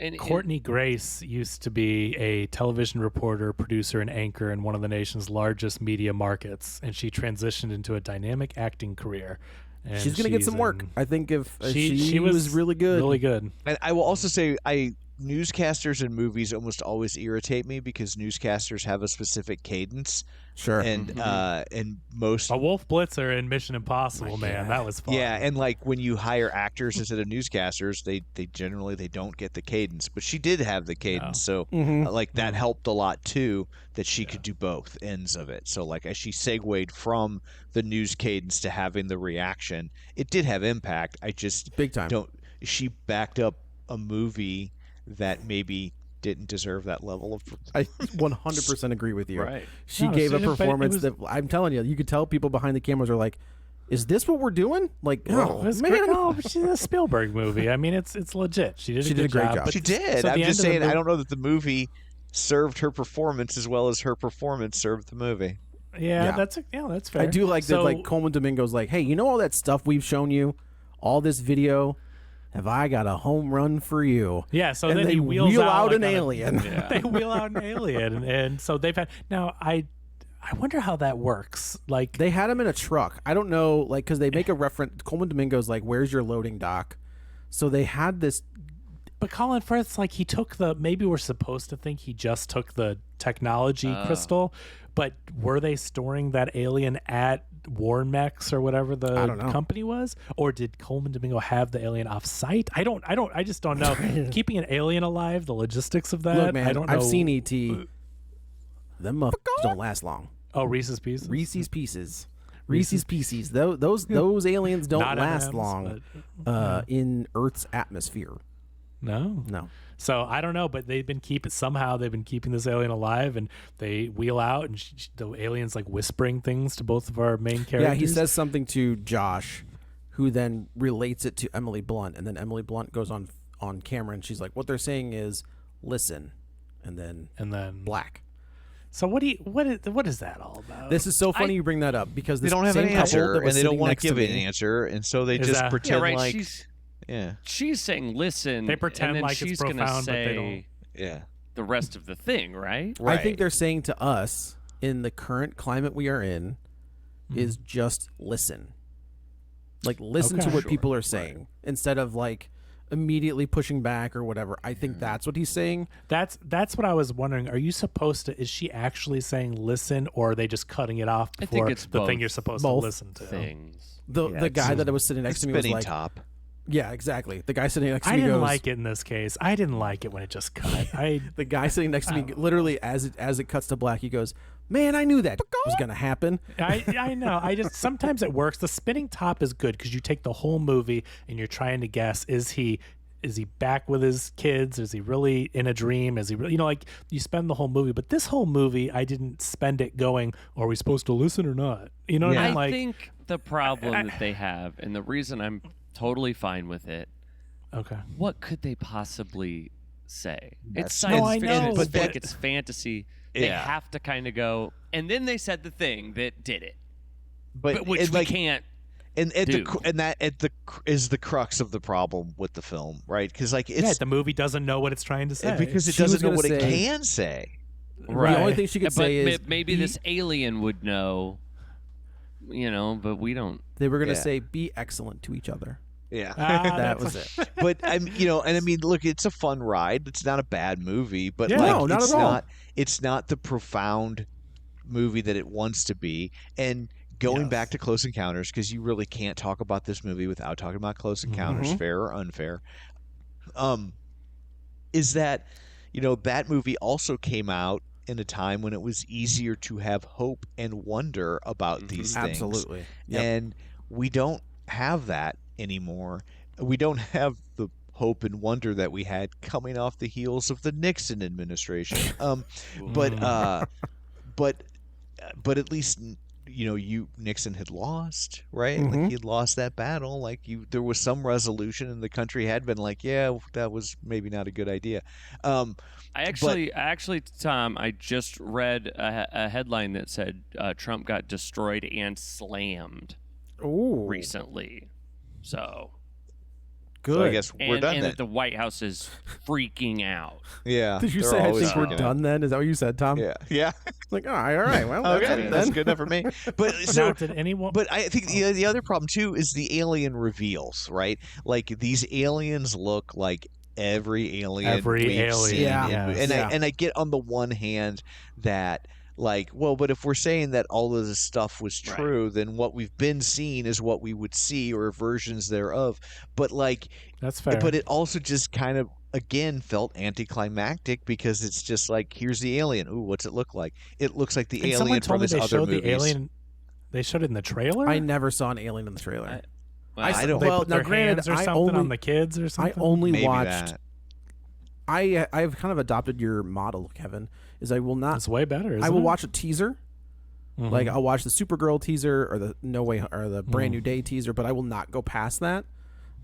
and Courtney Grace used to be a television reporter, producer, and anchor in one of the nation's largest media markets, and she transitioned into a dynamic acting career. And she's gonna get some work. in- I think if she was really good. really good. And I will also say newscasters in movies almost always irritate me because newscasters have a specific cadence Sure. and most A Wolf Blitzer in Mission Impossible, man, that was fun. yeah, and like when you hire actors instead of newscasters, they generally they don't get the cadence. But she did have the cadence, so like that helped a lot too. That she could do both ends of it. So like as she segued from the news cadence to having the reaction, it did have impact. I just Big time. don't. She backed up a movie that maybe didn't deserve that level of. I 100% agree with you. Right. She No, gave a but it performance was- that I'm telling you could tell people behind the cameras are like, "Is this what we're doing?" Like, oh It's man, great. No, but she's a Spielberg movie. I mean, it's legit. She did a She did a good great job. job. But She did. so at I'm the just end of the saying. I movie- don't know that the movie served her performance as well as her performance served the movie. Yeah, that's fair. I do like that. So- Like Coleman Domingo's like, hey, you know all that stuff we've shown you, all this video. Have I got a home run for you? Yeah, so and then they he wheels wheel out out like an on a- alien. They wheel out an alien, and so they've had. Now I wonder how that works. Like They had him in a truck. I don't know, like, because they make a reference. Coleman Domingo's like, "Where's your loading dock?" So they had this. But Colin Firth's like he took the. Maybe we're supposed to think he just took the technology crystal, but were they storing that alien at Warmex or whatever the I don't know. company was, or did Coleman Domingo have the alien off site? I just don't know. Keeping an alien alive, the logistics of that. Look, man, I don't know. I've seen ET. Them motherfuckers don't last long. Oh, Reese's Pieces. Reese's Pieces. Reese's Pieces. Those aliens don't Not last M&Ms, long but- in Earth's atmosphere. No. So I don't know, but they've been keeping this alien alive, and they wheel out, and the alien's like whispering things to both of our main characters. Yeah, he says something to Josh, who then relates it to Emily Blunt, and then Emily Blunt goes on camera, and she's like, "What they're saying is, listen," and then black. So what is that all about? This is so funny you bring that up because They this don't have an same couple answer, that was and they don't sitting want next to give me- an answer, and so they Is just that- pretend Yeah, right. like She's saying listen. They pretend and then like it's she's gonna profound, but they say yeah. the rest of the thing, right? I think they're saying to us in the current climate we are in is just listen. Like listen to Okay. what people are saying instead of like immediately pushing back or whatever. I think that's what he's saying. That's what I was wondering. Are you supposed to? Is she actually saying listen, or are they just cutting it off I think before it's the thing both. you're supposed Both to listen to? Things. The guy that was sitting next to me was Spinning like, top. yeah, exactly. The guy sitting next to I me didn't goes, like it in this case. I didn't like it when it just cut. the guy sitting next to me literally as it cuts to black, he goes, "Man, I knew that was gonna happen." I know. I just sometimes it works. The spinning top is good because you take the whole movie and you're trying to guess: is he back with his kids? Is he really in a dream? Is he really, like you spend the whole movie? But this whole movie, I didn't spend it going, "Are we supposed to listen or not?" You know what I mean? I Like, think the problem that they have, and the reason I'm totally fine with it, okay, what could they possibly say? It's No, science I fiction. know, It's but fake, that- it's fantasy. They Yeah. have to kind of go, and then they said the thing that did it, But which and, we like, can't. and at do. the and that at the is the crux of the problem with the film, right? Because like it's the movie doesn't know what it's trying to say. because it She was doesn't know gonna what it say- can say. Right. The only thing she could But say is maybe this alien would know, but we don't. they were gonna Yeah. say be excellent to each other. Yeah. That was it. But I'm, and I mean, look, it's a fun ride. It's not a bad movie, but Yeah. like, No, not it's at all. not. It's not the profound movie that it wants to be. And going Yes. back to Close Encounters, because you really can't talk about this movie without talking about Close Encounters, fair or unfair. Is that that movie also came out in a time when it was easier to have hope and wonder about these things. Absolutely. Yep. And we don't have that anymore. We don't have the hope and wonder that we had coming off the heels of the Nixon administration. But at least Nixon had lost, right? Like he had lost that battle. Like there was some resolution, and the country had been like, yeah, that was maybe not a good idea. I actually, Tom, I just read a headline that said Trump got destroyed and slammed Ooh, recently. So, good. So I guess we're and, done and then. that the White House is freaking out. Yeah. Did you they're say I always think we're freaking out. done then? Is that what you said, Tom? Yeah. Yeah. Like, all right. Well, that's Okay, it that's then. good enough for me. But Now, so, did anyone? but I think the other problem too is the alien reveals, right? Like these aliens look like every alien Every we've alien, seen. Yeah. And Yeah. I get on the one hand that like, well, but if we're saying that all of this stuff was true, then what we've been seeing is what we would see or versions thereof. But like, That's fair. but it also just kind of again felt anticlimactic because it's just like, here's the alien. Ooh, what's it look like? It looks like the And someone alien told from me his they other showed movies. the alien. They showed it in the trailer. I never saw an alien in the trailer. I don't- They Well, put now their granted, hands or I something only on the kids or something. I only Maybe watched. that. I've kind of adopted your model, Kevin. Is I will not. It's way better. Isn't I will it? watch a teaser. Like I'll watch the Supergirl teaser or the No Way or the Brand New Day teaser, but I will not go past that.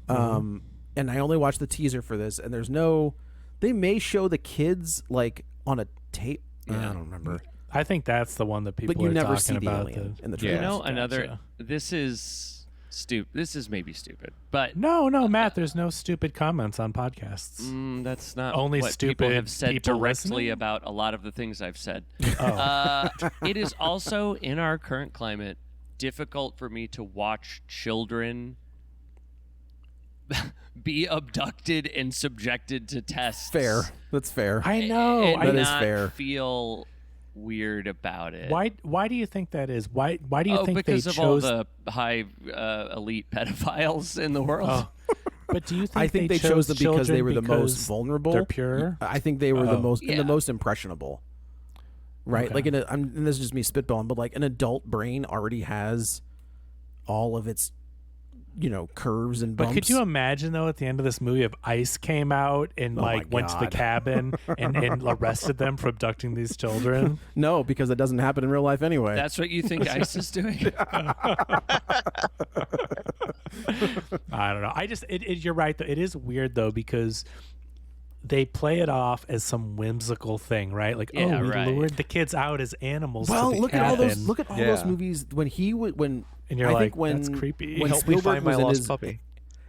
And I only watch the teaser for this. And there's no. They may show the kids like on a tape. I don't remember. I think that's the one that people But you are never talking see the about. alien in the Yeah. trailers. Another. This is stupid. This is maybe stupid, but No, Matt. There's no stupid comments on podcasts. that's not Only what people stupid have said people directly listening? about a lot of the things I've said. Oh. It is also in our current climate difficult for me to watch children be abducted and subjected to tests. Fair. That's fair. I know. And That is not fair. feel weird about it. Why do you think that is? Why do you think because they of all chose? the high elite pedophiles in the world. Oh. But do you think I think they chose them because they were the most vulnerable. They're pure. I think they were the most Yeah. the most impressionable. Right? Okay. Like and this is just me spitballing, but like an adult brain already has all of its curves and bumps. But could you imagine though, at the end of this movie, if ICE came out and my went to the God. cabin and arrested them for abducting these children? No, because it doesn't happen in real life anyway. That's what you think ICE is doing? I don't know. You're right though. It is weird though because they play it off as some whimsical thing, right? Like, Yeah, we right. lured the kids out as animals. well, to the look cabin. at all those Yeah. movies when And you're I like, think when that's creepy. when Help me Spielberg find my was in lost his puppy.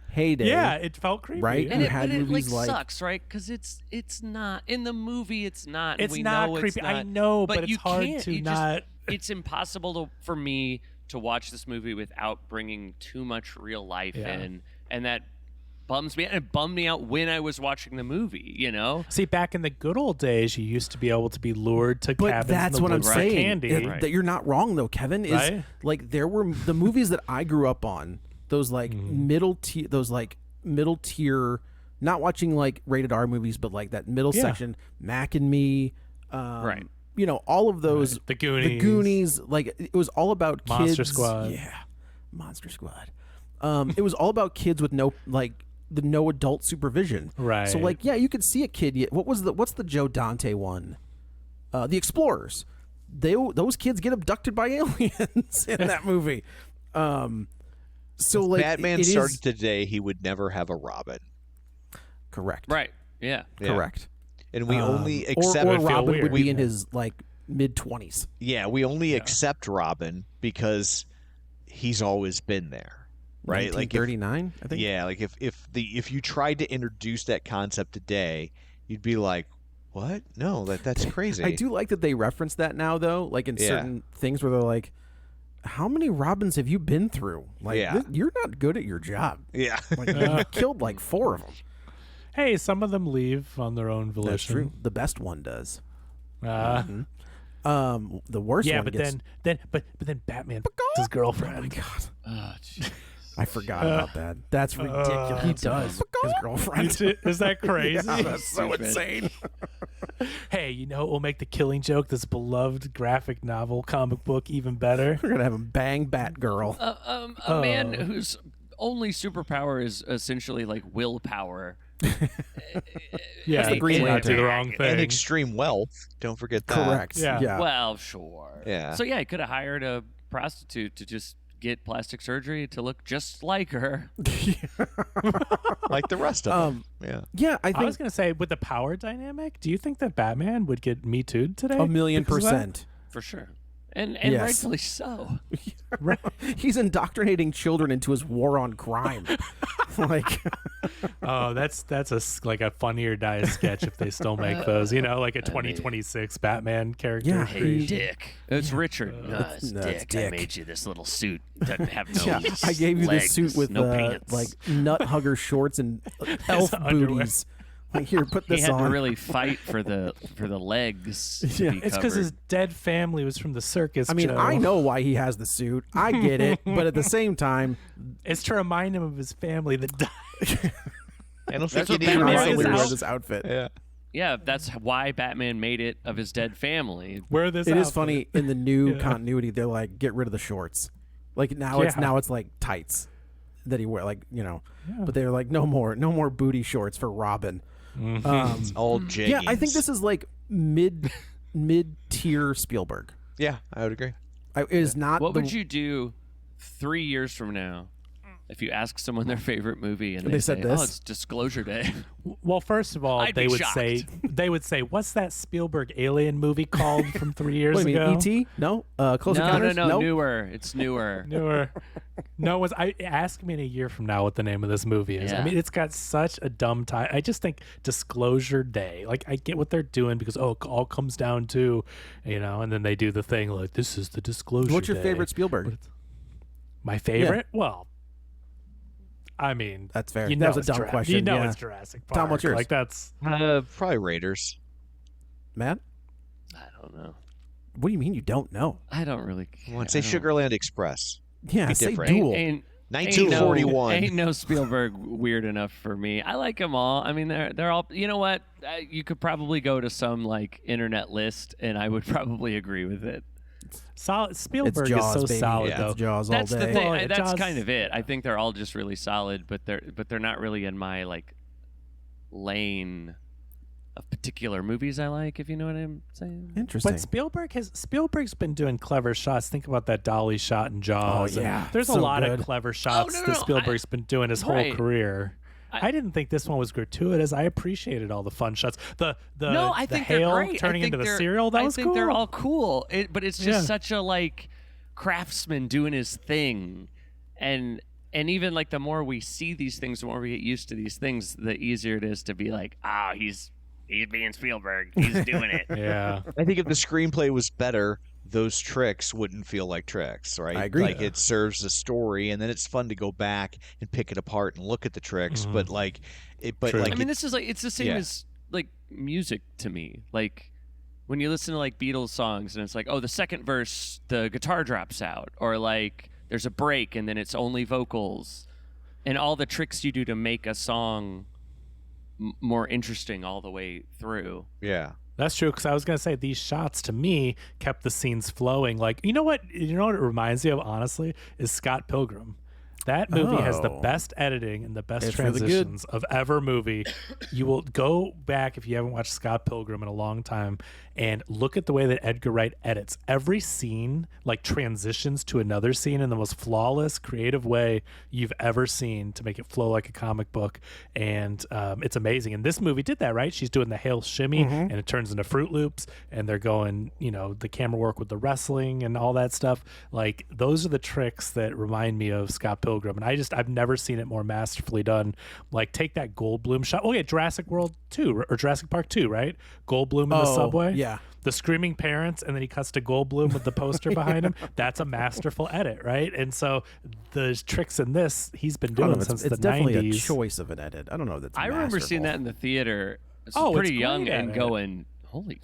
heyday. Yeah, it felt creepy. Right? And You it, had but it movies like- sucks, right? Because it's not in the movie. It's not. It's we not know creepy. It's not, I know, but it's you hard can't- to you just- not. It's impossible for me to watch this movie without bringing too much real life Yeah. in, and that bums me out. And it bummed me out when I was watching the movie. See, back in the good old days, you used to be able to be lured to But cabins that's in the what I'm woods for saying. candy. That you're not wrong though, Kevin. Is Right? like there were the movies that I grew up on. Those like middle tier. Not watching like rated R movies, but like that middle Yeah. section. Mac and Me. Right. All of those. Right. The Goonies. The Goonies. Like it was all about Monster kids. Squad. Yeah, Monster Squad. It was all about kids with no adult supervision. Right. So like, yeah, you could see a kid. What's the Joe Dante one? The Explorers. Those kids get abducted by aliens in that movie. So like, Batman it is- started today, he would never have a Robin. correct. Right. Yeah. Yeah. Correct. And we only Or accept Robin weird. would be in his like mid-20s. we only accept Robin because he's always been there. Right? Like if, 1939, I think. yeah, like if you tried to introduce that concept today, you'd be like, "What? No, that's crazy." I do like that they reference that now, though, like in Yeah. certain things where they're like, "How many Robins have you been through? Like, Yeah. you're not good at your job. Yeah. Like, you killed like 4 of them." Hey, some of them leave on their own volition. That's true. The best one does. Uh, The worst yeah, one but gets. then Batman his girlfriend. Oh my god, Oh, jeez. I forgot about that. That's ridiculous. He does his girlfriend. Is that crazy? Yeah, that's so Stupid. insane. Hey, you know what will make the Killing Joke, this beloved graphic novel comic book, even better? We're gonna have him bang Batgirl. A man whose only superpower is essentially like willpower. Yeah, That's the Green to not Lantern. do the wrong thing. And extreme wealth. Don't forget that. Correct. Yeah. Yeah. Well, sure. Yeah. So yeah, he could have hired a prostitute to just get plastic surgery to look just like her. Like the rest of them. Yeah. Yeah, I I think was going to say, with the power dynamic, do you think that Batman would get Me Too'd today? 1,000,000%. For sure. And Yes. rightfully so. He's indoctrinating children into his war on crime. Like, Oh, that's like a Funny or Die sketch if they still make those. You know, like a 2026 Batman character. Yeah. Hey, He- Dick. It's Richard. No, it's no, it's Dick. I Dick. made you this little suit. Doesn't have no yeah, I gave you this legs, suit with no pants. like nut hugger shorts and elf underwear. booties. Like, here, put he this had on. to really fight for the legs. To Yeah. be It's because his covered. dead family was from the circus. I mean, Joe. I know why he has the suit. I get it, but at the same time, It's to remind him of his family that died. I don't That's think what you need Batman to constantly is remind wear out. this outfit. Yeah. Yeah, that's why Batman made it of his dead family. Wear this. It is outfit. funny in the new Yeah. continuity. They're like, get rid of the shorts. Like now, it's like tights that he wear. Like but they're like, no more booty shorts for Robin. It's all jeggings. Yeah, I think this is like mid tier Spielberg. Yeah, I would agree. It is not. What the, would you do 3 years from now if you ask someone their favorite movie and they they said say, this? "Oh, it's Disclosure Day," Well, first of all, I'd be shocked. they would say, "What's that Spielberg alien movie called from 3 years What do you ago?" mean, E.T.? No? Close no, Encounters? Nope. newer. It's newer. Newer. No one's. Ask me in a year from now what the name of this movie is. I Yeah. mean, it's got such a dumb title. I just think Disclosure Day. Like, I get what they're doing because it all comes down to, and then they do the thing like, this is the Disclosure. What's your Day. favorite Spielberg? My favorite? Well, I mean, That's fair. You That know was a it's dumb question, You know yeah. it's Jurassic Park. Tom, what's yours? Like that's. Probably Raiders. Matt? I don't know. What do you mean you don't know? I don't really care. I want to say I don't- Sugarland Express. Yeah, Be say different. Duel. Ain't 1941. Ain't no Spielberg weird enough for me. I like them all. I mean, they're all. You know what? You could probably go to some like internet list, and I would probably agree with it. Solid. It's Spielberg Jaws, is so baby. solid Yeah, though. it's Jaws That's all the day. thing. Well, That's Jaws- kind of it. I think they're all just really solid, but they're not really in my like lane of particular movies I like. If you know what I'm saying. Interesting. But Spielberg's been doing clever shots. Think about that dolly shot in Jaws. Oh, and yeah. there's a So lot good. of clever shots no, that no, Spielberg's been doing his whole right. career. I didn't think this one was gratuitous. I appreciated all the fun shots. The No, I the think hail they're great. turning I think into the they're- cereal. That was I think cool. they're all cool. But it's just Yeah. such a like craftsman doing his thing, and even like the more we see these things, the more we get used to these things, the easier it is to be like, he's being Spielberg. He's doing it. Yeah. I think if the screenplay was better, those tricks wouldn't feel like tricks, right? I agree. Like it serves the story, and then it's fun to go back and pick it apart and look at the tricks. But like, True. like I mean, this is like it's the same Yeah. as like music to me. Like when you listen to like Beatles songs and it's like, oh, the second verse, the guitar drops out, or like there's a break and then it's only vocals, and all the tricks you do to make a song more interesting all the way through. yeah. That's true, because I was gonna say these shots to me kept the scenes flowing. Like, you know what it reminds me of, honestly, is Scott Pilgrim. That movie has the Oh. best editing and the best It's really good. transitions of ever movie. You will go back if you haven't watched Scott Pilgrim in a long time and look at the way that Edgar Wright edits. Every scene like transitions to another scene in the most flawless, creative way you've ever seen to make it flow like a comic book. And it's amazing. And this movie did that, right? She's doing the hail shimmy and it turns into Fruit Loops, and they're going, the camera work with the wrestling and all that stuff. Like, those are the tricks that remind me of Scott Pilgrim. And I've never seen it more masterfully done. Like, take that Goldblum shot. Oh yeah, Jurassic World 2 or Jurassic Park 2, right? Goldblum in the subway. Yeah. The screaming parents, and then he cuts to Goldblum with the poster behind him. That's a masterful edit, right? And so the tricks in this, he's been I don't doing know, since it's the definitely 90s. a choice of an edit. I don't know if that's I remember seeing that masterful. in the theater. I was Oh, it's pretty young great at and it. going, holy.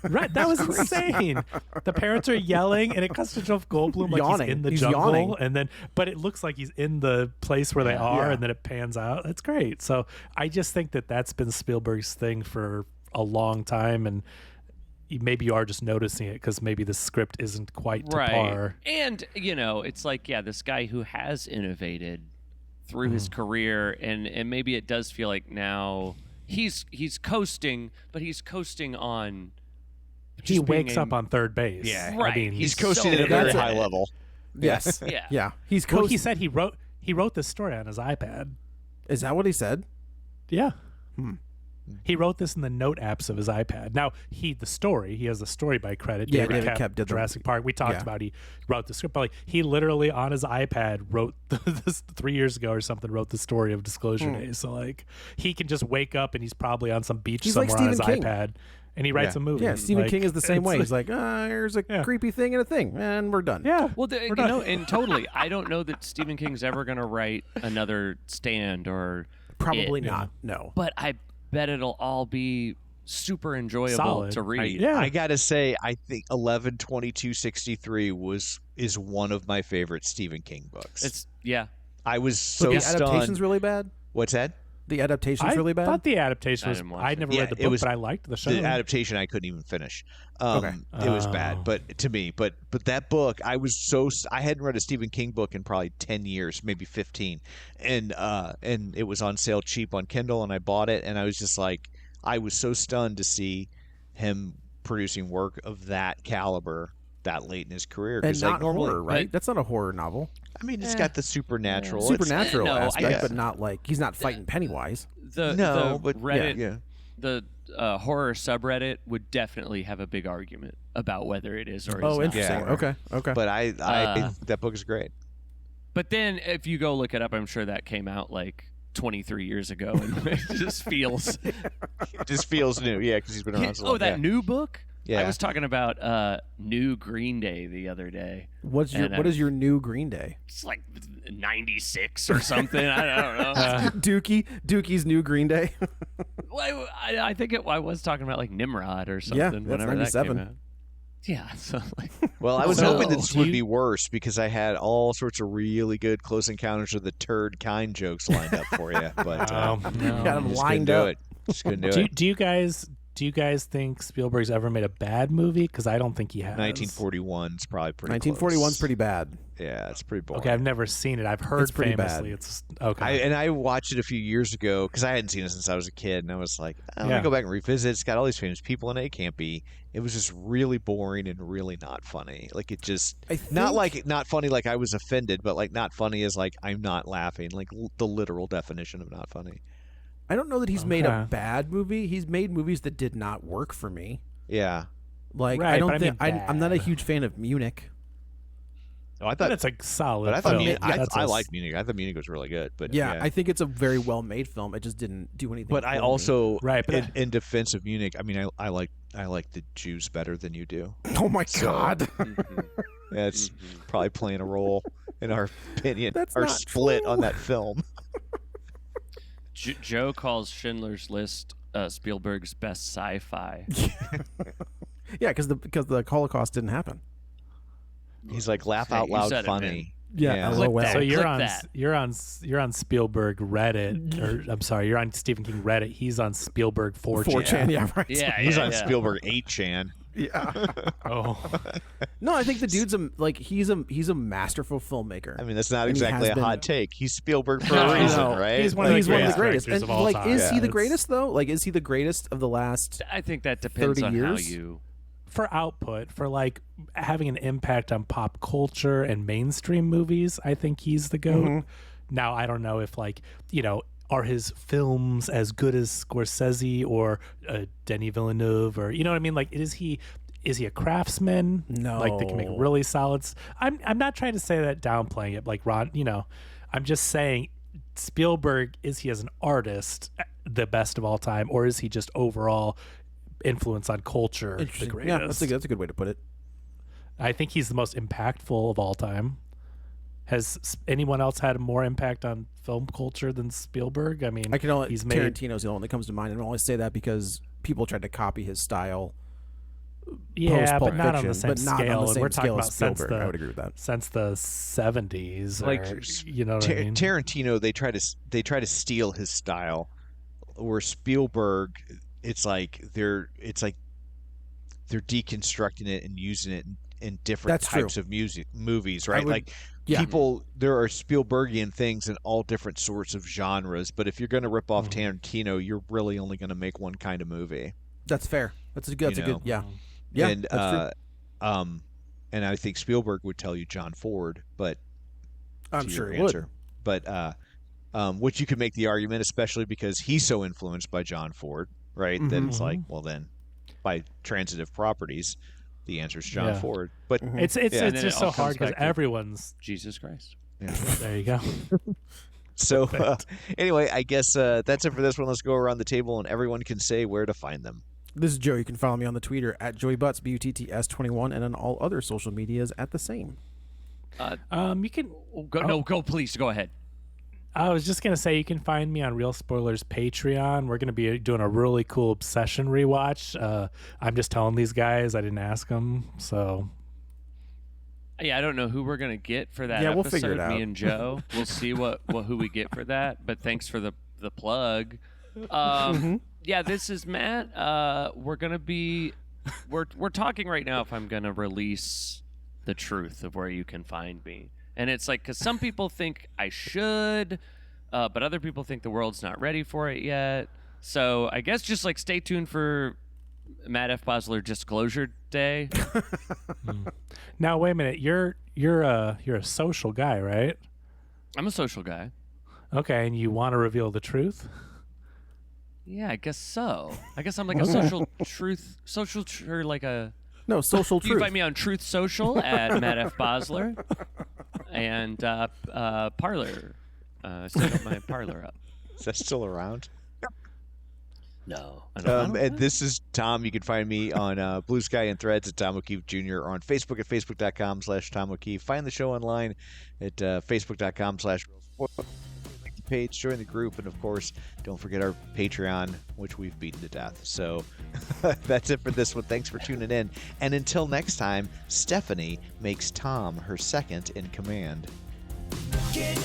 Right, that was insane. The parents are yelling, and it cuts to Jeff Goldblum like Yawning. he's in the He's jungle, yawning. and then but it looks like he's in the place where they are, Yeah. and then it pans out. That's great. So I just think that that's been Spielberg's thing for a long time, and maybe you are just noticing it because maybe the script isn't quite to par. And it's like, this guy who has innovated through his career, and maybe it does feel like now he's coasting, but he's coasting on. He just being wakes a- up on third base. Yeah. Right. I mean, He's He's coasting so at a very good high at it. level. Yes. Yeah. Yeah. He's well, coast- he said he wrote this story on his iPad. Is that what he said? Yeah. He wrote this in the note apps of his iPad. Now, he has the story by credit. Yeah, David Kep did the- Jurassic Park. We talked yeah. about he wrote the script, but like, he literally on his iPad wrote this 3 years ago or something, wrote the story of Disclosure Day. So like, he can just wake up and he's probably on some beach He's like somewhere on his Stephen King. iPad, and he writes Yeah. a movie. Yeah, Stephen Like, King is the same it's way. like- He's like, here's a Yeah. creepy thing and a thing, and we're done. yeah. Well, and totally, I don't know that Stephen King's ever going to write another Stand or Probably It. not. No. But I bet it'll all be super enjoyable Solid. to read. Yeah. I gotta say, I think 11/22/63 is one of my favorite Stephen King books. It's I was So so the adaptation's stunned. really bad. What's that? The adaptation's I really bad. thought the adaptation I was. didn't watch I'd it. never Yeah, read the it book, was- but I liked the show. The adaptation I couldn't even finish. Okay. It was Oh. bad, but to me, but that book, I hadn't read a Stephen King book in probably 10 years, maybe 15, and it was on sale cheap on Kindle, and I bought it, and I was just like, I was so stunned to see him producing work of that caliber that late in his career. And Because not like normally, horror, right? That's not a horror novel. I mean, it's got the supernatural. Supernatural no, I aspect, guess- but not like he's not fighting Pennywise. The but Reddit, yeah. the horror subreddit would definitely have a big argument about whether it is or is Oh, not. interesting. Yeah. Okay. But I that book is great. But then if you go look it up, I'm sure that came out like 23 years ago, and it just feels. It just feels new, yeah, because he's been around so long. Oh, that new book. Yeah. I was talking about new Green Day the other day. What is your new Green Day? It's like 96 or something. I don't know. Dookie's new Green Day. Well, I think I was talking about like Nimrod or something. Yeah, that's whenever 97. that came out. Yeah, so like, Well, I was So, hoping this do would you- be worse because I had all sorts of really good Close Encounters of the Turd Kind jokes lined up for you, but No. Got him just couldn't lined do up. it. Just couldn't do Do, it. do you guys think Spielberg's ever made a bad movie? Because I don't think he has. 1941 is probably pretty. 1941's close. pretty bad. Yeah, it's pretty boring. Okay, I've never seen it. I've heard It's pretty famously bad. it's okay. I watched it a few years ago because I hadn't seen it since I was a kid, and I was like, I'm Yeah. gonna go back and revisit. It's got all these famous people in it. It can't be. It was just really boring and really not funny. Like it just not like not funny like I was offended, but like not funny as like I'm not laughing. Like the literal definition of not funny. I don't know that he's made a Okay. bad movie. He's made movies that did not work for me. Yeah. Like Right, I don't but I think mean I'm not a bad. huge fan of Munich. Oh, I but thought. it's a solid. But I thought film. Munich, That's I a- liked Munich. I thought Munich was really good. But Yeah, I think it's a very well made film. It just didn't do anything. But I for me. also, Right, but in defense of Munich, I mean, I like the Jews better than you do. Oh my So- god. That's probably playing a role in our opinion, That's our not split true. on that film. Joe calls Schindler's List Spielberg's best sci-fi. Yeah, because the Holocaust didn't happen. He's like laugh Hey, out you loud said it, funny. Yeah, Clip LOL. that. So you're Click on that. you're on Spielberg Reddit, or I'm sorry, you're on Stephen King Reddit. He's on Spielberg 4chan. 4chan, yeah, right. Yeah, He's yeah, on yeah. Spielberg 8chan. Yeah. Oh, No, I think the dude's he's a masterful filmmaker. I mean, that's not And he exactly has a hot been- take. He's Spielberg for No, a reason, no. right? He's one of the he's one of the greatest greatest. directors And of all like, time. is Yeah, he the it's- greatest though? Like, is he the greatest of the last? I think that depends 30 on how years? you. for output, for like having an impact on pop culture and mainstream movies, I think he's the GOAT. Mm-hmm. Now, I don't know if like, are his films as good as Scorsese or Denis Villeneuve, or you know what I mean? Like, is he a craftsman? Like that can make No. really solids. I'm not trying to say that downplaying it, like Ron. I'm just saying Spielberg, is he as an artist the best of all time, or is he just overall influence on culture the Interesting. greatest? Yeah, that's a good way to put it. I think he's the most impactful of all time. Has anyone else had more impact on film culture than Spielberg? I mean, I can only he's made. Tarantino's the only one that comes to mind, and I only say that because people tried to copy his style. Yeah, Pulp but not on the Fiction, same but not on the scale. same And we're talking scale about as Spielberg. I would since agree with that. the 70s, Like, or, you know what I mean? Tarantino, they try to steal his style, where Spielberg, it's like they're deconstructing it and using it in different That's true. types of movies, right? would- Like yeah. there are Spielbergian things in all different sorts of genres, but if you're going to rip off Mm-hmm. Tarantino, you're really only going to make one kind of movie. That's fair. That's a good. know. Yeah. Yeah. and that's true. And I think Spielberg would tell you John Ford, but I'm to sure your it would. answer. But which you could make the argument, especially because he's so influenced by John Ford, right? That it's like, well, then by transitive properties, the answer is John Yeah. Ford. But It's Yeah. And then just it so all hard comes because back to- everyone's Jesus Christ. there. You go. so anyway, I guess that's it for this one. Let's go around the table and everyone can say where to find them. This is Joe. You can follow me on the Twitter at JoeyButts, BUTTS21, and on all other social medias at the same. You can. Go, please, go ahead. I was just gonna say you can find me on Real Spoilers Patreon. We're gonna be doing a really cool Obsession rewatch. I'm just telling these guys. I didn't ask them, so Yeah, I don't know who we're gonna get for that Yeah, we'll episode. figure it Me out. and Joe. We'll see who we get for that. But thanks for the plug. Yeah, this is Matt. We're gonna be we're talking right now if I'm gonna release the truth of where you can find me. And it's like, because some people think I should, but other people think the world's not ready for it yet. So I guess just like stay tuned for Matt F. Basler Disclosure Day. Now wait a minute. You're a social guy, right? I'm a social guy. Okay, and you want to reveal the truth? Yeah, I guess so. I guess I'm like a social truth, or like a. No, social You can truth. find me on Truth Social at Matt F. Basler and Parlor. Set up my Parlor up. Is that still around? No. I don't And this is Tom. You can find me on Blue Sky and Threads at Tom O'Keefe Jr. or on Facebook at facebook.com/Tom O'Keefe. Find the show online at facebook.com/page. Join the group, and of course, don't forget our Patreon, which we've beaten to death. So that's it for this one. Thanks for tuning in. And until next time, Stephanie makes Tom her second in command. Get